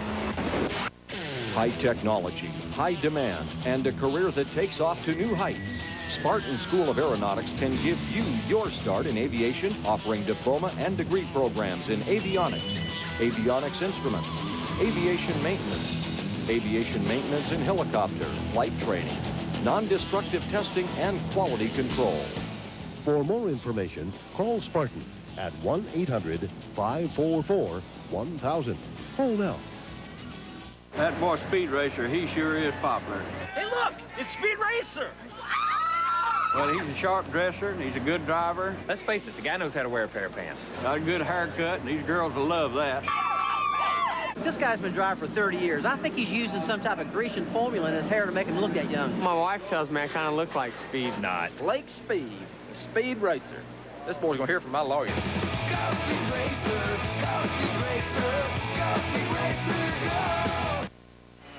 High technology, high demand, and a career that takes off to new heights. Spartan School of Aeronautics can give you your start in aviation, offering diploma and degree programs in avionics, avionics instruments, aviation maintenance in helicopter, flight training, non-destructive testing, and quality control. For more information, call Spartan at 1-800-544-1000. Call now. That boy Speed Racer, he sure is popular. Hey, look! It's Speed Racer! Well, he's a sharp dresser, and he's a good driver. Let's face it, the guy knows how to wear a pair of pants. Got a good haircut, and these girls will love that. This guy's been driving for 30 years. I think he's using some type of Grecian formula in his hair to make him look that young. My wife tells me I kind of look like Speed. Not. Lake Speed, the Speed Racer. This boy's gonna hear from my lawyer. Go Speed Racer, go Speed Racer, go Speed Racer, go!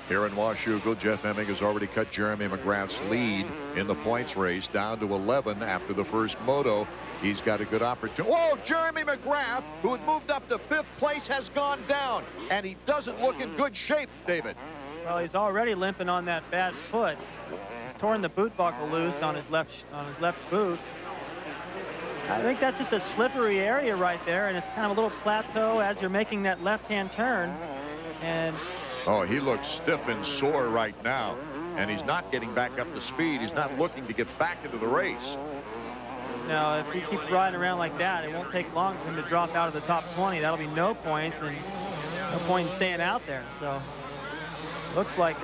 Here in Washougal, Jeff Emig has already cut Jeremy McGrath's lead in the points race down to 11 after the first moto. He's got a good opportunity. Whoa, Jeremy McGrath, who had moved up to fifth place, has gone down, and he doesn't look in good shape, David. Well, he's already limping on that bad foot. He's torn the boot buckle loose on his left boot. I think that's just a slippery area right there, and it's kind of a little plateau as you're making that left-hand turn. And oh, he looks stiff and sore right now, and he's not getting back up to speed. He's not looking to get back into the race. now, if he keeps riding around like that, it won't take long for him to drop out of the top 20. That'll be no points and no point in staying out there. So looks like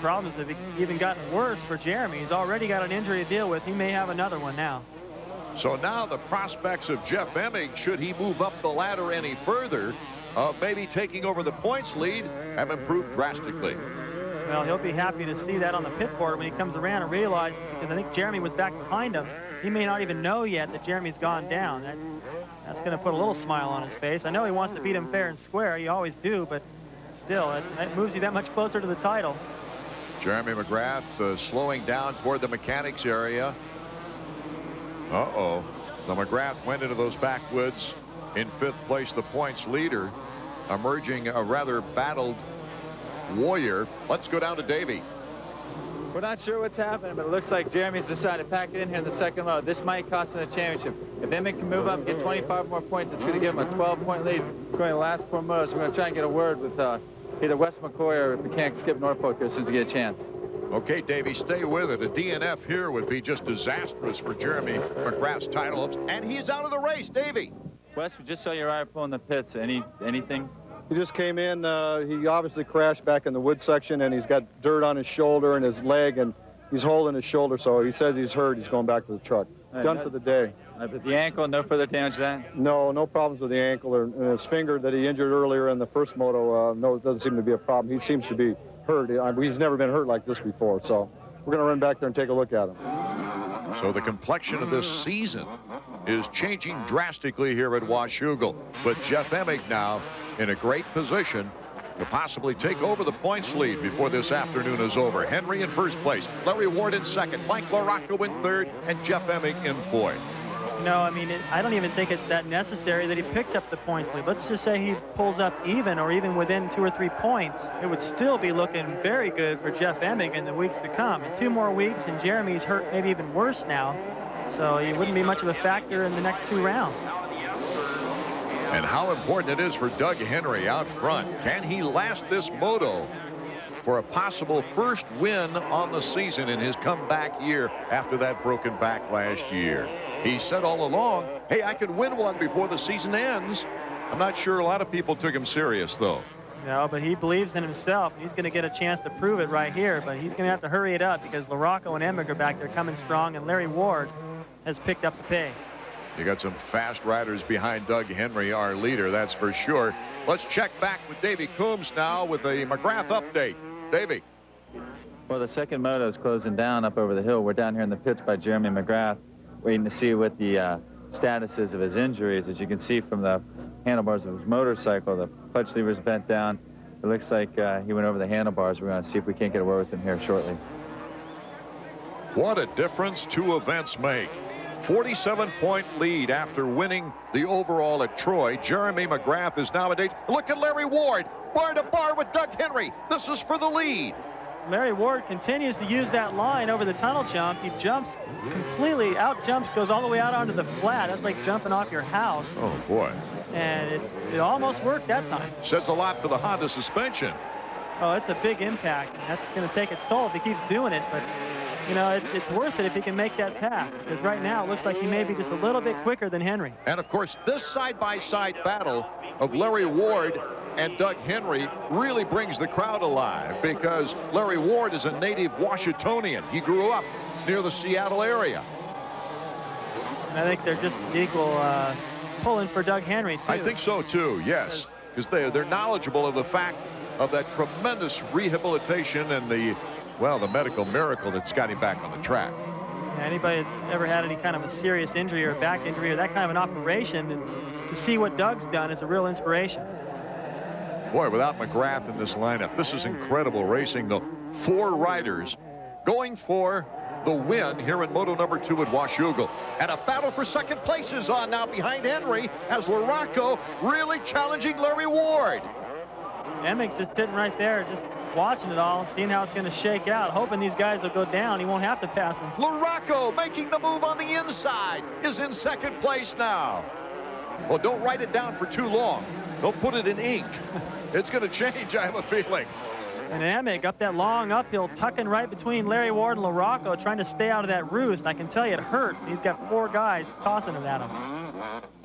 problems have even gotten worse for Jeremy. He's already got an injury to deal with. He may have another one now. So now the prospects of Jeff Emig, should he move up the ladder any further, maybe taking over the points lead, have improved drastically. Well, he'll be happy to see that on the pit board when he comes around and realizes, because I think Jeremy was back behind him, he may not even know yet that Jeremy's gone down. That's going to put a little smile on his face. I know he wants to beat him fair and square. You always do, but still, it moves you that much closer to the title. Jeremy McGrath slowing down toward the mechanics area. Uh-oh. So McGrath went into those backwoods in 5th place, the points leader, emerging a rather battled Warrior. Let's go down to Davey. We're not sure what's happening, but it looks like Jeremy's decided to pack it in here in the second load. This might cost him the championship. If Emmett can move up and get 25 more points, it's going to give him a 12-point lead going the last 4 motos. We're going to try and get a word with either Wes McCoy or mechanic Skip Norfolk here as soon as we get a chance. Okay, Davey, stay with it. A DNF here would be just disastrous for Jeremy McGrath's title hopes, and he's out of the race. Davey. Wes, we just saw your rider pulling the pits. Anything? He just came in. He obviously crashed back in the wood section, and he's got dirt on his shoulder and his leg, and he's holding his shoulder, so he says he's hurt. He's going back to the truck. Done for the day. But the ankle, no further damage to that? No, no problems with the ankle or his finger that he injured earlier in the first moto. No, it doesn't seem to be a problem. He seems to be hurt. He's never been hurt like this before, so we're going to run back there and take a look at him. So the complexion of this season is changing drastically here at Washougal. But Jeff Emig now in a great position to possibly take over the points lead before this afternoon is over. Henry in 1st place, Larry Ward in 2nd, Mike LaRocco in 3rd, and Jeff Emig in 4th. No, I mean, I don't even think it's that necessary that he picks up the points lead. Let's just say he pulls up even or even within 2 or 3 points. It would still be looking very good for Jeff Emig in the weeks to come. In 2 more weeks, and Jeremy's hurt maybe even worse now. So he wouldn't be much of a factor in the next 2 rounds. And how important it is for Doug Henry out front. Can he last this moto for a possible first win on the season in his comeback year after that broken back last year? He said all along, hey, I could win one before the season ends. I'm not sure a lot of people took him serious, though. No, but he believes in himself. He's going to get a chance to prove it right here, but he's going to have to hurry it up because LaRocco and Emig are back there coming strong, and Larry Ward has picked up the pace. You got some fast riders behind Doug Henry, our leader, that's for sure. Let's check back with Davey Coombs now with a McGrath update. Davey. Well, the second moto is closing down up over the hill. We're down here in the pits by Jeremy McGrath, waiting to see what the status is of his injuries. As you can see from the handlebars of his motorcycle, the clutch lever's bent down. It looks like he went over the handlebars. We're going to see if we can't get a word with him here shortly. What a difference 2 events make. 47-point lead after winning the overall at Troy. Jeremy McGrath is now at 8. Look at Larry Ward, bar to bar with Doug Henry. This is for the lead. Larry Ward continues to use that line over the tunnel jump. He jumps completely, out jumps, goes all the way out onto the flat. That's like jumping off your house. Oh, boy. And it almost worked that time. Says a lot for the Honda suspension. Oh, it's a big impact. That's going to take its toll if he keeps doing it. But, you know, it's worth it if he can make that path. Because right now it looks like he may be just a little bit quicker than Henry. And, of course, this side-by-side battle of Larry Ward and Doug Henry really brings the crowd alive because Larry Ward is a native Washingtonian. He grew up near the Seattle area. And I think they're just as equal pulling for Doug Henry, too. I think so, too, yes. Because they're knowledgeable of the fact of that tremendous rehabilitation and the medical miracle that's got him back on the track. Anybody that's ever had any kind of a serious injury or back injury or that kind of an operation, and to see what Doug's done is a real inspiration. Boy, without McGrath in this lineup, this is incredible racing. The 4 riders going for the win here in Moto number 2 at Washougal. And a battle for second place is on now behind Henry as LaRocco really challenging Larry Ward. Emig's just sitting right there, just watching it all, seeing how it's going to shake out, hoping these guys will go down. He won't have to pass them. LaRocco making the move on the inside is in second place now. Well, don't write it down for too long. Don't put it in ink. It's going to change, I have a feeling. And Emig up that long uphill, tucking right between Larry Ward and LaRocco, trying to stay out of that roost. I can tell you it hurts. He's got 4 guys tossing it at him.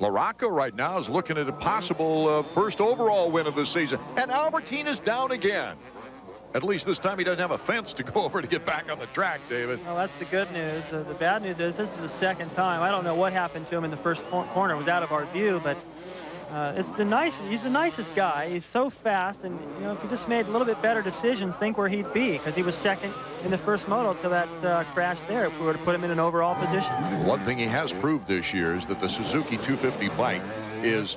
LaRocco right now is looking at a possible first overall win of the season. And Albertine is down again. At least this time he doesn't have a fence to go over to get back on the track, David. Well, that's the good news. The bad news is this is the second time. I don't know what happened to him in the first corner. It was out of our view, but He's the nicest guy. He's so fast, and you know, if he just made a little bit better decisions, think where he'd be, because he was second in the first moto till that crash there. If we were to put him in an overall position. One thing he has proved this year is that the Suzuki 250 bike is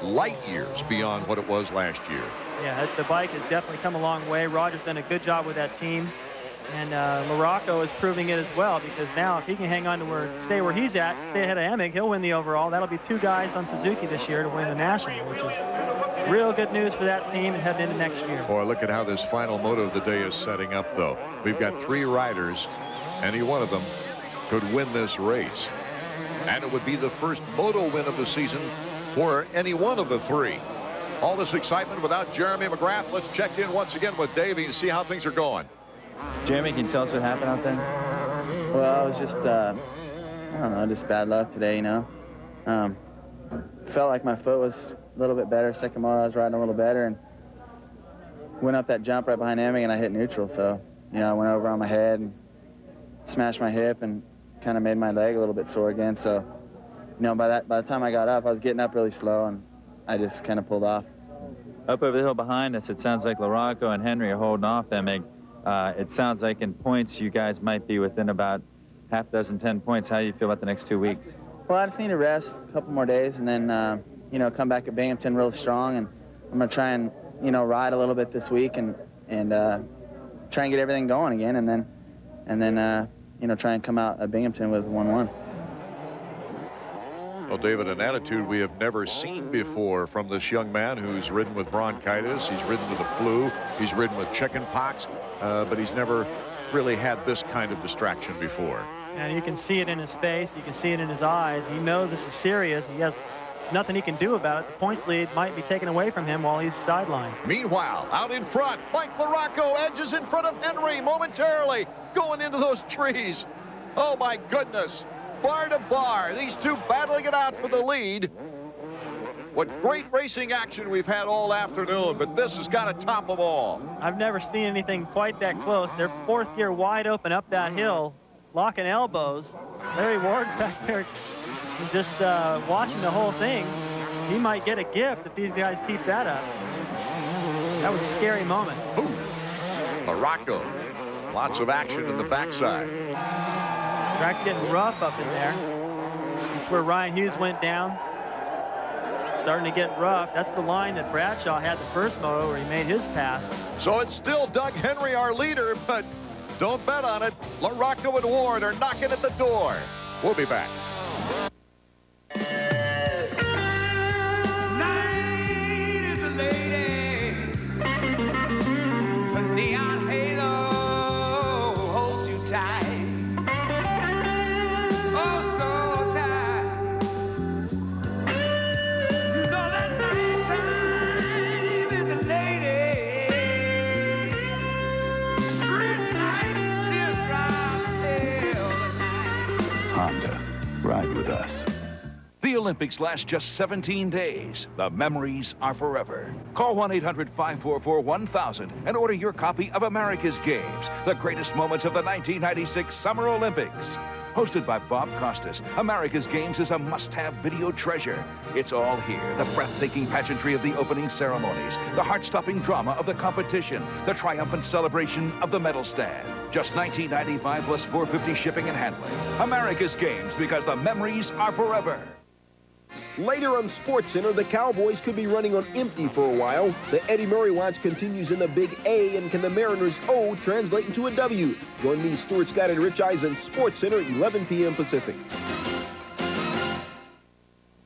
light years beyond what it was last year. Yeah, the bike has definitely come a long way. Roger's done a good job with that team. And Larocco is proving it as well, because now if he can hang on to stay where he's at, stay ahead of Emig, he'll win the overall. That'll be 2 guys on Suzuki this year to win the national, which is real good news for that team and heading into next year. Boy, look at how this final moto of the day is setting up, though. We've got 3 riders. Any one of them could win this race. And it would be the first moto win of the season for any one of the 3. All this excitement without Jeremy McGrath. Let's check in once again with Davey and see how things are going. Jeremy, can you tell us what happened out there? Well, it was just, I don't know, just bad luck today, you know. Felt like my foot was a little bit better. Second moto, I was riding a little better, and went up that jump right behind Emig, and I hit neutral. So, you know, I went over on my head and smashed my hip and kind of made my leg a little bit sore again. So, you know, by the time I got up, I was getting up really slow, and I just kind of pulled off. Up over the hill behind us, it sounds like Larocco and Henry are holding off Emig. It sounds like in points you guys might be within about half dozen, 10 points. How do you feel about the next 2 weeks? Well, I just need to rest a couple more days and then, you know, come back at Binghamton real strong. And I'm going to try and, you know, ride a little bit this week and try and get everything going again. And then, you know, try and come out at Binghamton with 1-1. Well, David, an attitude we have never seen before from this young man who's ridden with bronchitis. He's ridden with the flu. He's ridden with chicken pox, but he's never really had this kind of distraction before. And you can see it in his face. You can see it in his eyes. He knows this is serious. He has nothing he can do about it. The points lead might be taken away from him while he's sidelined. Meanwhile, out in front, Mike Larocco edges in front of Henry momentarily, going into those trees. Oh, my goodness. Bar to bar, these 2 battling it out for the lead. What great racing action we've had all afternoon, but this has got to top them all. I've never seen anything quite that close. They're 4th gear wide open up that hill, locking elbows. Larry Ward's back there just watching the whole thing. He might get a gift if these guys keep that up. That was a scary moment. Ooh. Larocco, lots of action in the backside. Track's getting rough up in there. That's where Ryan Hughes went down. Starting to get rough. That's the line that Bradshaw had the first moto where he made his pass. So it's still Doug Henry, our leader, but don't bet on it. Larocco and Ward are knocking at the door. We'll be back. Night is a lady. The neon halo holds you tight. Ride with us. The Olympics last just 17 days. The memories are forever. Call 1-800-544-1000 and order your copy of America's Games, the greatest moments of the 1996 Summer Olympics. Hosted by Bob Costas, America's Games is a must-have video treasure. It's all here. The breathtaking pageantry of the opening ceremonies, the heart-stopping drama of the competition, the triumphant celebration of the medal stand. Just $19.95 plus $4.50 shipping and handling. America's Games, because the memories are forever. Later on SportsCenter, the Cowboys could be running on empty for a while. The Eddie Murray watch continues in the Big A, and can the Mariners' O translate into a W? Join me, Stuart Scott, and Rich Eisen, SportsCenter, 11 p.m. Pacific.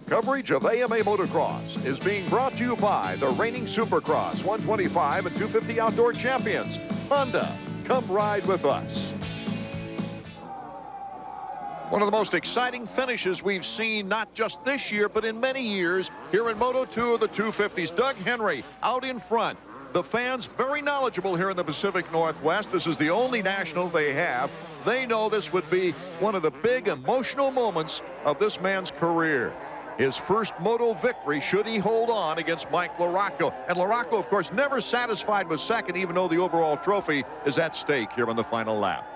Coverage of AMA Motocross is being brought to you by the reigning Supercross 125 and 250 outdoor champions, Honda. Come ride with us. One of the most exciting finishes we've seen, not just this year, but in many years, here in Moto 2 of the 250s. Doug Henry out in front. The fans very knowledgeable here in the Pacific Northwest. This is the only national they have. They know this would be one of the big emotional moments of this man's career. His first moto victory, should he hold on against Mike Larocco. And Larocco, of course, never satisfied with second, even though the overall trophy is at stake here on the final lap.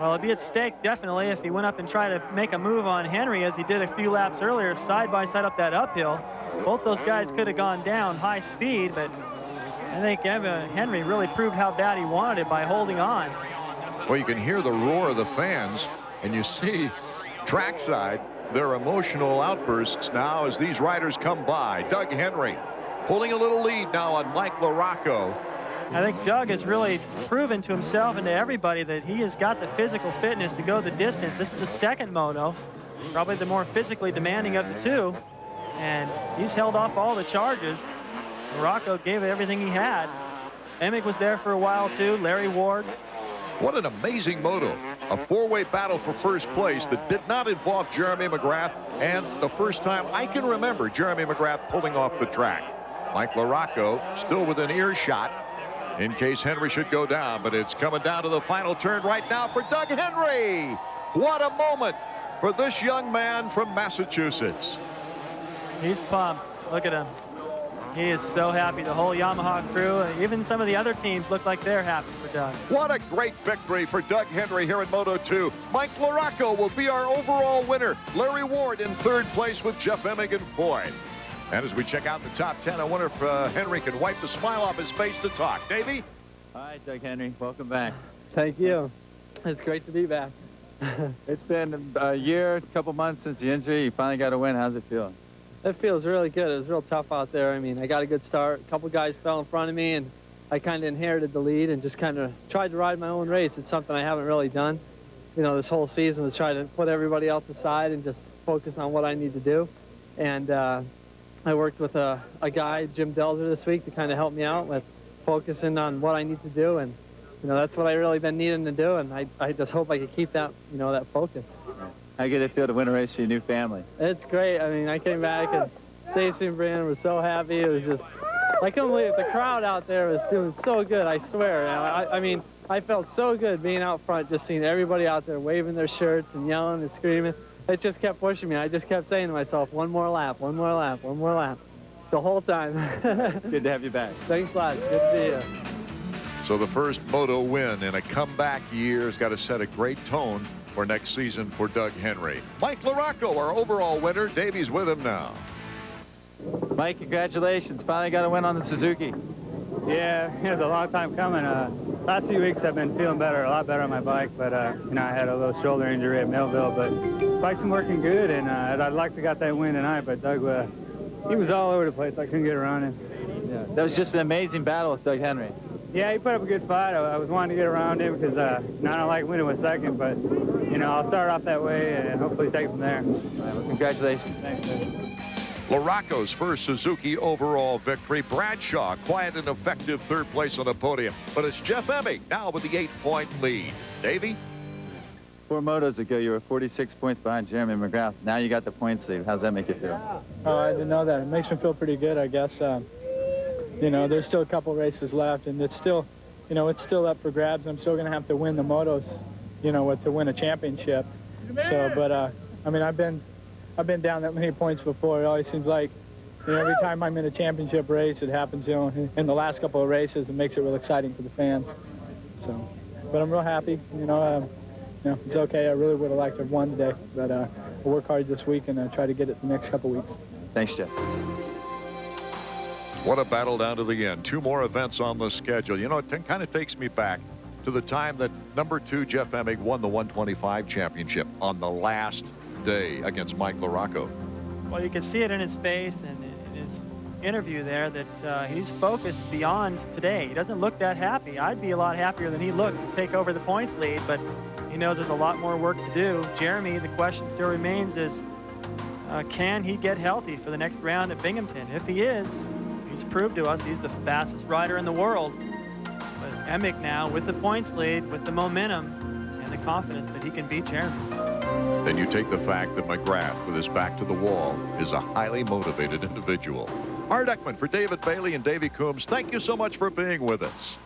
Well, it'd be at stake, definitely, if he went up and tried to make a move on Henry, as he did a few laps earlier, side by side up that uphill. Both those guys could have gone down high speed, but I think Henry really proved how bad he wanted it by holding on. Well, you can hear the roar of the fans, and you see trackside their emotional outbursts now as these riders come by. Doug Henry pulling a little lead now on Mike LaRocco. I think Doug has really proven to himself and to everybody that he has got the physical fitness to go the distance. This is the second moto, probably the more physically demanding of the two, and he's held off all the charges. LaRocco gave it everything he had. Emick was there for a while too, Larry Ward. What an amazing moto. A four-way battle for first place that did not involve Jeremy McGrath, and the first time I can remember Jeremy McGrath pulling off the track. Mike LaRocco still within earshot in case Henry should go down, but it's coming down to the final turn right now for Doug Henry. What a moment for this young man from Massachusetts. He's pumped. Look at him. He is so happy. The whole Yamaha crew, even some of the other teams look like they're happy for Doug. What a great victory for Doug Henry here in Moto 2. Mike LaRocco will be our overall winner. Larry Ward in third place with Jeff Emick in fourth. And as we check out the top 10, I wonder if Henry can wipe the smile off his face to talk. Davey? All right, Doug Henry, welcome back. Thank you. It's great to be back. It's been a year, a couple months since the injury. You finally got a win. How's it feel? It feels really good. It was real tough out there. I mean, I got a good start. A couple guys fell in front of me, and I kind of inherited the lead and just kind of tried to ride my own race. It's something I haven't really done. You know, this whole season was trying to put everybody else aside and just focus on what I need to do. And I worked with a guy, Jim Delzer, this week to kind of help me out with focusing on what I need to do. And, you know, that's what I really been needing to do. And I just hope I could keep that, you know, that focus. How good it feel to win a race for your new family? It's great. I mean, I came back and Stacy and Brian were so happy. It was just, I couldn't believe it. The crowd out there was doing so good, I swear. You know, I mean, I felt so good being out front, just seeing everybody out there waving their shirts and yelling and screaming. It just kept pushing me. I just kept saying to myself, one more lap, one more lap, one more lap, the whole time. Good to have you back. Thanks a lot. Good to be here. So the first moto win in a comeback year has got to set a great tone for next season for Doug Henry. Mike LaRocco, our overall winner. Davey's with him now. Mike, congratulations. Finally got a win on the Suzuki. Yeah, it was a long time coming. Last few weeks I've been feeling better, a lot better on my bike, but you know, I had a little shoulder injury at Millville, but bike's been working good, and I'd like to got that win tonight, but Doug, he was all over the place. I couldn't get around him. Yeah, that was just an amazing battle with Doug Henry. Yeah, he put up a good fight. I was wanting to get around him because I don't like winning with second, but you know, I'll start off that way and hopefully take it from there. Right, well, congratulations. Thanks, Doug. LaRocco's first Suzuki overall victory. Bradshaw, quiet and effective third place on the podium. But it's Jeff Emick now with the 8-point lead. Davey? 4 motos ago, you were 46 points behind Jeremy McGrath. Now you got the points lead. How's that make you feel? Oh, I didn't know that. It makes me feel pretty good, I guess. You know, there's still a couple races left, and it's still, you know, it's still up for grabs. I'm still going to have to win the motos, you know, to win a championship. So, but, I mean, I've been down that many points before. It always seems like, you know, every time I'm in a championship race, it happens, you know, in the last couple of races. It makes it real exciting for the fans. So, but I'm real happy. You know, it's okay. I really would have liked to have won today, but I'll work hard this week and try to get it the next couple weeks. Thanks, Jeff. What a battle down to the end. 2 more events on the schedule. You know, it kind of takes me back to the time that number 2 Jeff Emick won the 125 championship on the last day against Mike LaRocco. Well, you can see it in his face and in his interview there that he's focused beyond today. He doesn't look that happy. I'd be a lot happier than he looked to take over the points lead, but he knows there's a lot more work to do. Jeremy, the question still remains is, can he get healthy for the next round at Binghamton? If he is, he's proved to us he's the fastest rider in the world. But Emick now, with the points lead, with the momentum, and the confidence that he can beat Jeremy. Then you take the fact that McGrath, with his back to the wall, is a highly motivated individual. Art Ekman for David Bailey and Davey Coombs, thank you so much for being with us.